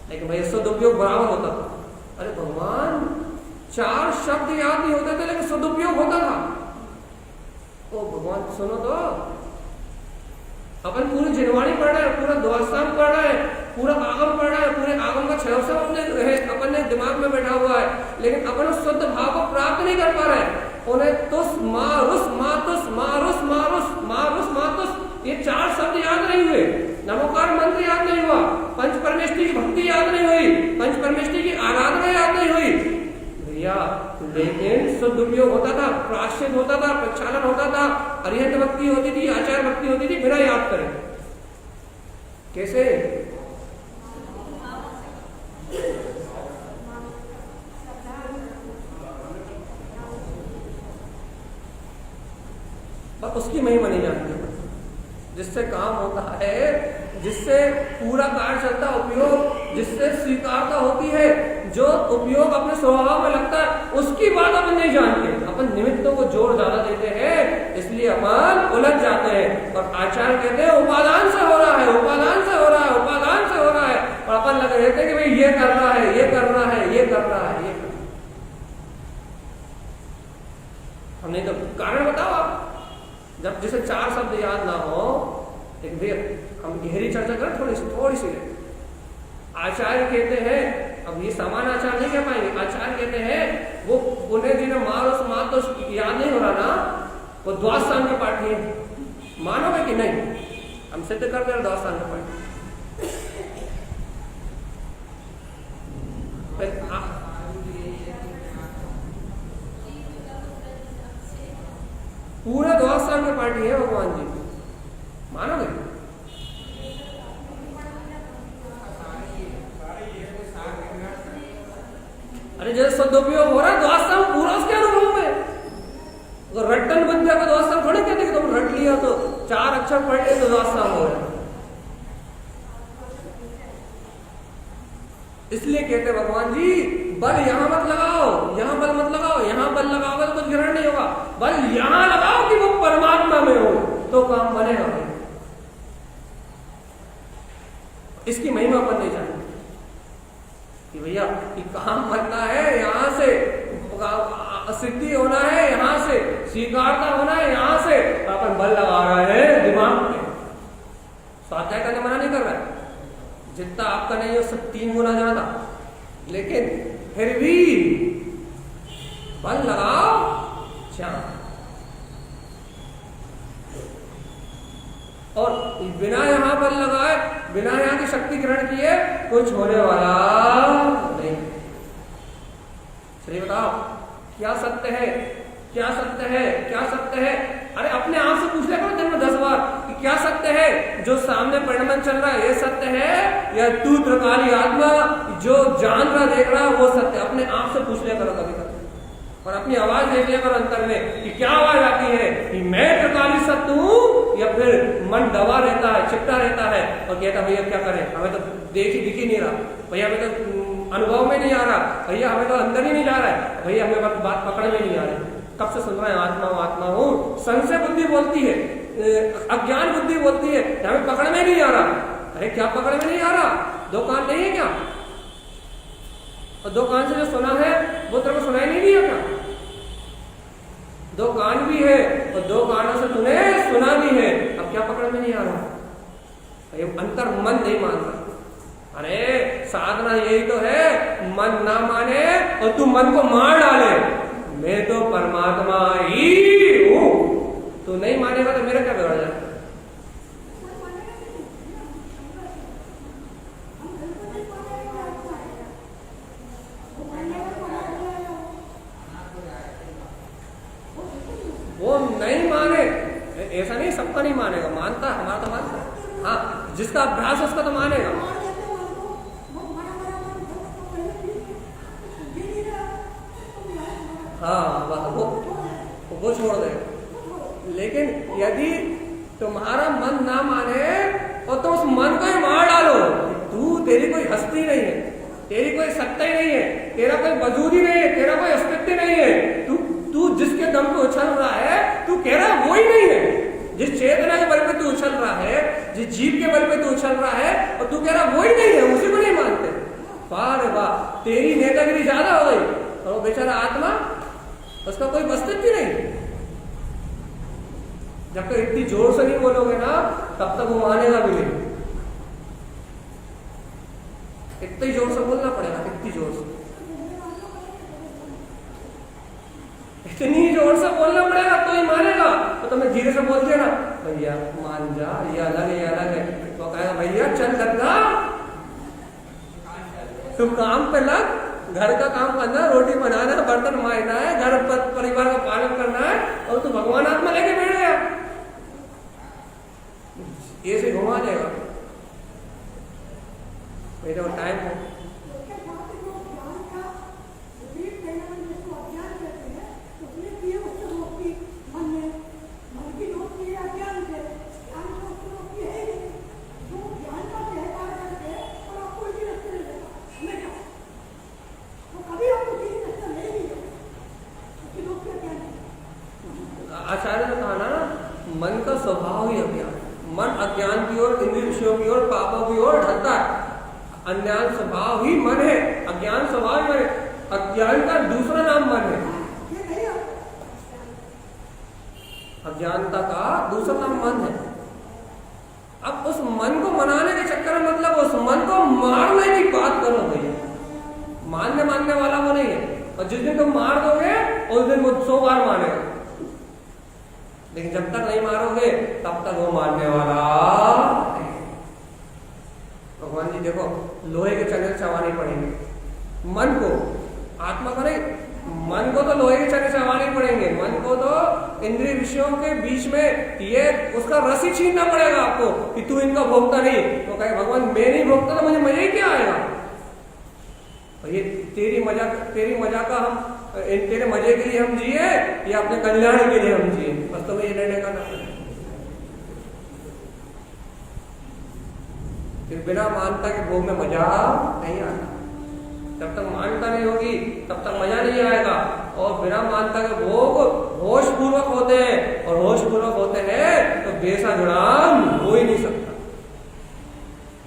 लेकिन भाई सदुपयोग बराबर होता था। अरे भगवान 4 शब्द याद नहीं होते थे लेकिन सदुपयोग होता था। ओ भगवान सुनो तो, अपन पूरी जिनवाणी पढ़ रहे हैं, पूरा द्वादशांग पढ़ रहे हैं, पूरा आगम पढ़ रहे हैं, पूरे आगम का 6 अपन ने दिमाग में बैठा हुआ है, लेकिन अपन उस शुद्ध भाव को प्राप्त नहीं कर पा रहे। उन्हें तुस मारुस मातुस मारुस मारुस मारुस मातुस ये 4 शब्द याद नहीं हुए, नमोकार मंत्र याद नहीं हुआ, पंच परमेष्टि की भक्ति याद नहीं हुई, पंच परमेष्टि की आराधना याद नहीं हुई। भैया लेकिन शुद्ध उपयोग होता था, प्राश्चित होता था, प्रक्षालन होता था, अरिहंत भक्ति होती थी, आचार भक्ति होती थी, बिना याद करें। कैसे? और उसकी महिमा नहीं जानते, जिससे काम होता है, जिससे पूरा कार्य चलता, उपयोग जिससे स्वीकारता होती है, जो उपयोग अपने स्वभाव में लगता है, उसकी बात अपन नहीं जानते। अपन निमित्तों को जोर ज्यादा देते हैं, इसलिए अपन उलझ जाते हैं। और आचार्य कहते हैं उपादान से हो रहा है, उपादान से हो रहा है, उपादान से हो रहा है, और अपन लगे रहते हैं कि भाई ये कर रहा है, ये कर रहा है, ये कर रहा है, ये कर रहा है। हमने तो कारण बताओ आप, जब जिसे 4 शब्द याद ना हो, एक भी हम गहरी चर्चा करें थोड़ी सी। आचार्य कहते हैं, अब ये समान आचार्य नहीं कह पाएंगे, आचार्य कहते हैं वो उन्हें जिन्हें मार उस मार तो याद नहीं हो रहा ना, वो द्वादशांग के पाठी है, मानोगे कि नहीं? हम सिद्ध कर दे रहे द्वादशांग के पाठी। पूरे द्वादशांग के पाठी है भगवान जी, मानोगे? अरे जैसे सदुपयोग हो रहा है द्वादशांग पूरा उसके अनुभव में, तो रट्टन विद्या का द्वादशांग थोड़ी कहते कि तुम रट लिया तो 4 अक्षर पढ़ लिया तो द्वादशांग हो रहा है। इसलिए कहते भगवान जी बल यहां मत लगाओ, यहां बल मत लगाओ, यहां बल लगाओगे तो कुछ ग्रहण नहीं होगा, बल यहां लगाओ कि वो परमात्मा में हो तो काम बनेगा। इसकी महिमा पर नहीं जाने कि भैया ये काम बनना है, यहां से सिद्धि होना है, यहां से स्वीकारता होना है, यहां से अपन बल लगा रहे हैं दिमाग में। स्वाध्याय करने मना नहीं कर रहा है, जितना आपका नहीं हो सब 3 गुना ज्यादा, लेकिन फिर भी बल लगाओ चाह। और बिना यहां बल लगाए, बिना यहां की शक्ति ग्रहण किए कुछ होने वाला नहीं। सही बताओ, क्या सत्य है, क्या सत्य है, क्या सत्य है? अरे अपने आप से पूछ लिया करो दिन में 10 बार कि क्या सत्य है? जो सामने परिणमन चल रहा है ये सत्य है, या तू त्रिकाली आत्मा जो जान रहा देख रहा है वो सत्य? अपने आप से पूछ लिया करो कभी कभी, और अपनी आवाज देख लिया करो अंतर में कि क्या आवाज आती है, कि मैं त्रिकाली सत्य हूं, या फिर मन दबा रहता है, चिपटा रहता है और कहता भैया क्या करें, हमें तो दिख ही नहीं रहा, भैया हमें तो अनुभव में नहीं आ रहा, भैया हमें तो अंदर ही नहीं जा रहा है, भैया हमें बात पकड़ में नहीं आ रही। कब से सुन रहे हैं आत्मा हूं, आत्मा हूं? संशय बुद्धि बोलती है, अज्ञान बुद्धि बोलती है हमें पकड़ में नहीं आ रहा। अरे क्या पकड़ में नहीं आ रहा? 2 कान नहीं है क्या? और 2 कान से जो सुना है वो तेरे को सुनाई नहीं दिया क्या? 2 कान भी है और 2 कानों से तूने सुना भी है, अब क्या पकड़ में नहीं आ रहा? अंतर मन नहीं मानता। अरे साधना यही तो है, मन ना माने और तू मन को मार डाले, मैं तो परमात्मा ही हूं। तू नहीं मानेगा तो मेरा क्या बिगड़ जाएगा? वो नहीं माने ऐसा नहीं, सबका नहीं मानेगा, मानता हमारा तो मानता है। हाँ, जिसका अभ्यास है उसका तो मानेगा। हाँ वो छोड़ दे। लेकिन यदि तुम्हारा मन ना माने और तुम उस मन को ही मार डालो, तेरी कोई हस्ती नहीं है, तेरी कोई सत्ता ही नहीं है, तेरा कोई वजूद ही नहीं है, तेरा कोई अस्तित्व नहीं है, तू जिसके दम पे उछल रहा है तू कह रहा है वो ही नहीं है, जिस चेतना के बल पे तू उछल रहा है, जिस जीव के बल पे तू उछल रहा है और तू कह रहा वो ही नहीं है, उसी को नहीं मानते। वाह वाह, तेरी नेतागिरी ज्यादा हो गई और वो बेचारा आत्मा, उसका कोई अस्तित्व नहीं। जब तक इतनी जोर से नहीं बोलोगे ना तब तक वो मानेगा भी नहीं। इतनी जोर से बोलना पड़ेगा, इतनी जोर से, इतनी जोर से बोलना पड़ेगा तो ही मानेगा। तो तुम्हें धीरे से बोल दिया ना भैया मान जा, ये अलग है, ये अलग है, तो कहेगा भैया चल गद्दा तू काम पे लग, घर का काम करना, रोटी बनाना, बर्तन मांजना है, घर पर परिवार का पालन करना है, और तू भगवान आत्मा लेके बैठ गया, ये से घुमा देगा। मेरा टाइम हो आचार्य ने कहा ना, मन का स्वभाव ही अज्ञान, मन अज्ञान की ओर, इंद्रिय विषयों की ओर, पापों की ओर ढलता है। अज्ञान स्वभाव ही मन है, अज्ञान स्वभाव ही मन है, अज्ञान का दूसरा नाम मन है, अज्ञानता का दूसरा नाम मन है। अब उस मन को मनाने के चक्कर में, मतलब उस मन को मारने की बात करो भैया, मानने वाला वो नहीं है, और जिस दिन तुम मार दोगे उस दिन वो 100 बार मानेगा, लेकिन जब तक नहीं मारोगे तब तक वो मारने वाला नहीं। भगवान जी देखो, लोहे के चने चबाने पड़ेंगे मन को, आत्मा को नहीं, मन को तो लोहे के चने चबाने पड़ेंगे, मन को तो इंद्रिय विषयों के बीच में ये उसका रस ही छीनना पड़ेगा आपको कि तू इनका भोगता नहीं। तो कहे भगवान मैं नहीं भोगता तो मुझे मजा ही क्या आएगा, ये तेरी मजा का हम, तेरे मजे के लिए हम जिए या अपने कल्याण के लिए हम जिए, बस तुम्हें ये निर्णय करना पड़ेगा। फिर बिना मानता के भोग में मजा नहीं आता, जब तक मानता नहीं होगी तब तक मजा नहीं आएगा, और बिना मानता के भोग होश पूर्वक होते हैं, और होश पूर्वक होते हैं तो बेसा जुड़ान हो ही नहीं सकता।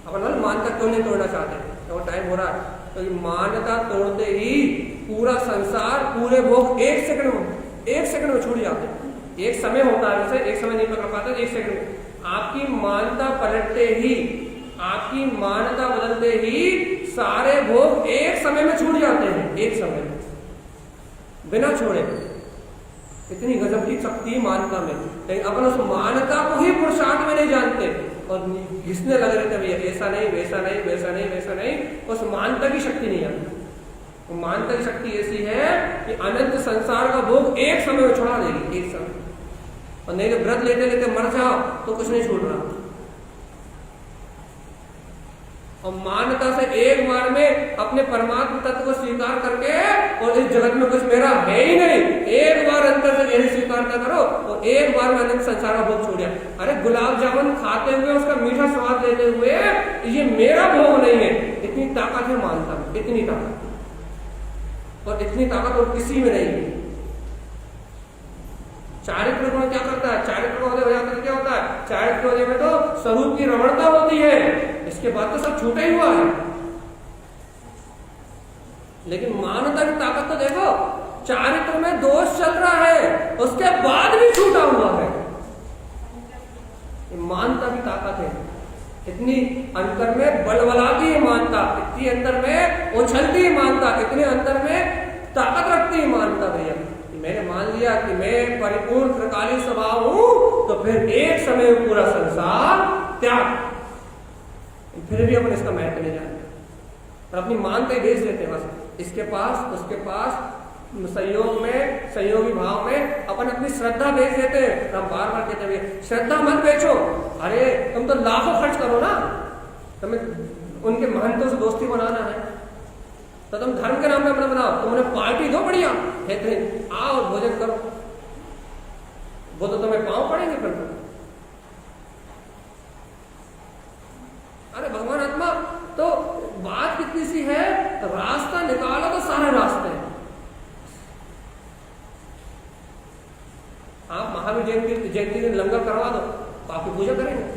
अपन मानता क्यों नहीं तोड़ना चाहते, तो टाइम हो रहा है, तो मान्यता तोड़ते ही पूरा संसार, पूरे भोग एक सेकंड में छूट जाते हैं। एक समय होता है, जैसे एक समय नहीं पकड़ पाते, एक सेकंड में आपकी मान्यता पलटते ही, आपकी मान्यता बदलते ही सारे भोग एक समय में छूट जाते हैं, एक समय में बिना छोड़े। इतनी गजब की शक्ति मान्यता में, लेकिन अपन उस मान्यता को ही पुरुषार्थ में नहीं जानते और घिसने लग रहे थे, भैया ऐसा नहीं, वैसा नहीं, वैसा नहीं, वैसा नहीं। उस मान्यता की शक्ति नहीं आती। मान्यता की शक्ति ऐसी है कि अनंत संसार का भोग एक समय में छुड़ा देगी, एक समय। और नहीं तो व्रत लेते लेते मर जाओ तो कुछ नहीं छूट रहा। और मान्यता से एक बार में अपने परमात्मा तत्व को स्वीकार करके, और इस जगत में कुछ मेरा है ही नहीं, एक बार अंतर से यही स्वीकार न करो और एक बार में अनंत संसार का भोग छोड़ दिया। अरे गुलाब जामुन खाते हुए उसका मीठा स्वाद लेते हुए ये मेरा भोग नहीं है, इतनी ताकत है मानता, इतनी ताकत, और इतनी ताकत और किसी में नहीं है। चारित्र गुण क्या करता है, चारित्र उदय हो जाता है, क्या होता है, चारित्र उदय में तो स्वरूप की रमणता होती है, इसके बाद तो सब छूटा ही हुआ है। लेकिन मानवता की ताकत तो देखो, चारित्र में दोष चल रहा है उसके बाद भी छूटा हुआ है। मानता की ताकत है, इतनी अंतर में बलबलाती है मानता, इतनी अंतर में उछलती है मानता, इतने अंतर में ताकत रखती है मानता। भैया मैंने मान लिया कि मैं परिपूर्ण त्रिकालीन स्वभाव हूं, तो फिर एक समय में पूरा संसार त्याग, फिर भी अपन इसका महत्व नहीं जानते और अपनी मानते ही भेज देते हैं बस, इसके पास उसके पास, संयोग में, संयोगी भाव में अपन अपनी श्रद्धा भेज देते हैं। हम बार बार कहते हैं श्रद्धा मत बेचो, अरे तुम तो लाखों खर्च करो ना, तुम्हें उनके महंतों से दोस्ती बनाना है तो तुम धर्म के नाम पे अपना बनाओ, तुम उन्हें पार्टी दो बढ़िया, आओ भोजन करो, वो तो तुम्हें पाँव पड़ेंगे फिर। अरे भगवान आत्मा तो बात कितनी सी है, रास्ता निकालो तो सारे रास्ते हैं। आप महावीर जयंती दिन लंगर करवा दो तो आपकी पूजा करेंगे,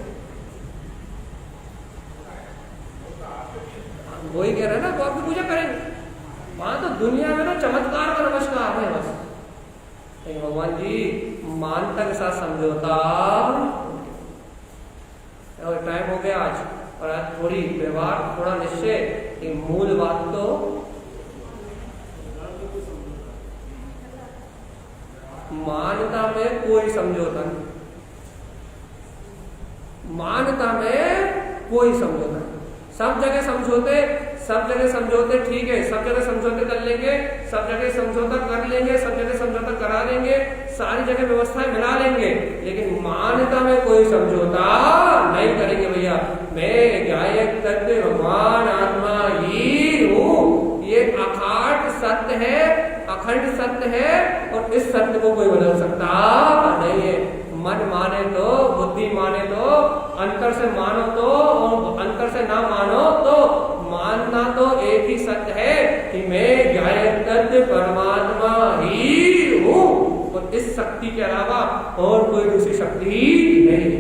वही कह रहे हैं ना, तो आपकी पूजा करेंगे। वहां तो दुनिया में तो चमत्कार का नमस्कार है बस। लेकिन भगवान जी मानता के साथ समझौता, और टाइम हो गया आज, और आज थोड़ी व्यवहार, थोड़ा निश्चय, कि मूल बात तो मान्यता में कोई समझौता नहीं, मान्यता में कोई समझौता नहीं, सब जगह समझौते, सब जगह समझौते ठीक है, सब जगह समझौते कर लेंगे, सब जगह समझौता कर लेंगे, सब जगह समझौता करा लेंगे, सारी जगह व्यवस्थाएं मिला लेंगे, लेकिन मान्यता में कोई समझौता नहीं करेंगे भैया। मैं गायक तत्व भगवान आत्मा ही हूँ, ये अखाट सत्य है, अखंड सत्य है, और इस सत्य को कोई बदल सकता नहीं है। मन माने तो, बुद्धि माने तो, अंतर से मानो तो, और अंतर से ना मानो तो, मानना तो एक ही सत्य है कि मैं गायक तत्व परमात्मा ही हूँ, और इस शक्ति के अलावा और कोई दूसरी शक्ति नहीं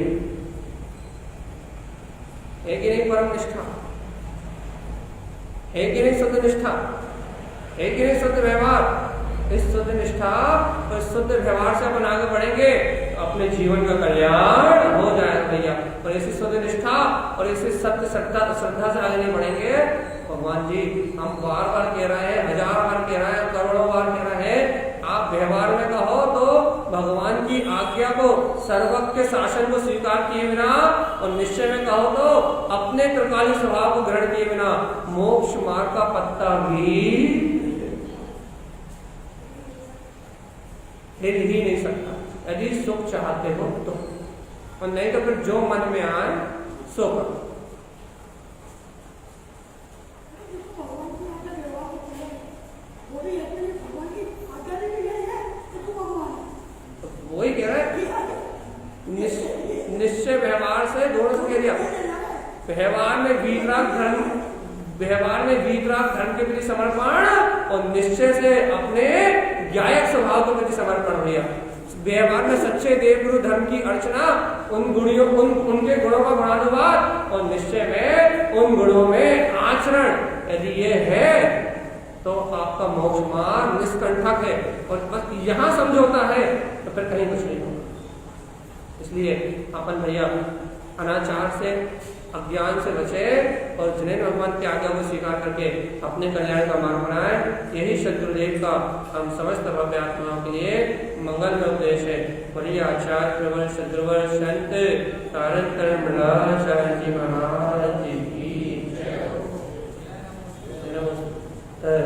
है कि नहीं? परम निष्ठा है कि नहीं? शुद्ध निष्ठा है कि नहीं? शुद्ध व्यवहार। इस शुद्ध निष्ठा और शुद्ध व्यवहार से अपन आगे बढ़ेंगे, अपने जीवन का कल्याण हो जाएगा भैया। और इसी शुद्ध निष्ठा और इसी सत्य श्रद्धा से आगे नहीं बढ़ेंगे, भगवान जी हम बार बार कह रहे हैं, हजार बार कह रहे हैं, करोड़ों बार कह रहे हैं, आप व्यवहार में कहो तो भगवान की आज्ञा को, सर्वज्ञ के शासन को स्वीकार किए बिना, और निश्चय में कहो तो अपने त्रिकाली स्वभाव को ग्रहण किए बिना मोक्ष मार्ग का पत्ता भी हिल ही नहीं सकता। यदि सुख चाहते हो तो, और नहीं तो फिर जो मन में आए सो करो। वही कह रहा है, निश्चय व्यवहार से दोनों से कह दिया। व्यवहार में वीतराग धर्म के प्रति समर्पण, और निश्चय से अपने गायक स्वभाव के प्रति समर्पण हो गया। व्यवहार में सच्चे देवगुरु धर्म की अर्चना, उनके गुणों का गुणानुवाद, और निश्चय में उन गुणों में आचरण, यदि ये है तो आपका मोक्ष मार्ग निष्कंठक है। और बस यहाँ समझौता है तो फिर कहीं कुछ नहीं होगा। इसलिए अपन भैया अनाचार से, अज्ञान से बचे, और जिन्हें भगवान की आज्ञा को स्वीकार करके अपने कल्याण का मार्ग बनाए, यही सद्गुरुदेव का हम समस्त भव्य आत्माओं के लिए मंगल में उपदेश है। बड़ी आचार्य प्रवर सद्गुरुवर संत तारण मृणाचार्य जी महाराज जी की नमस्ते।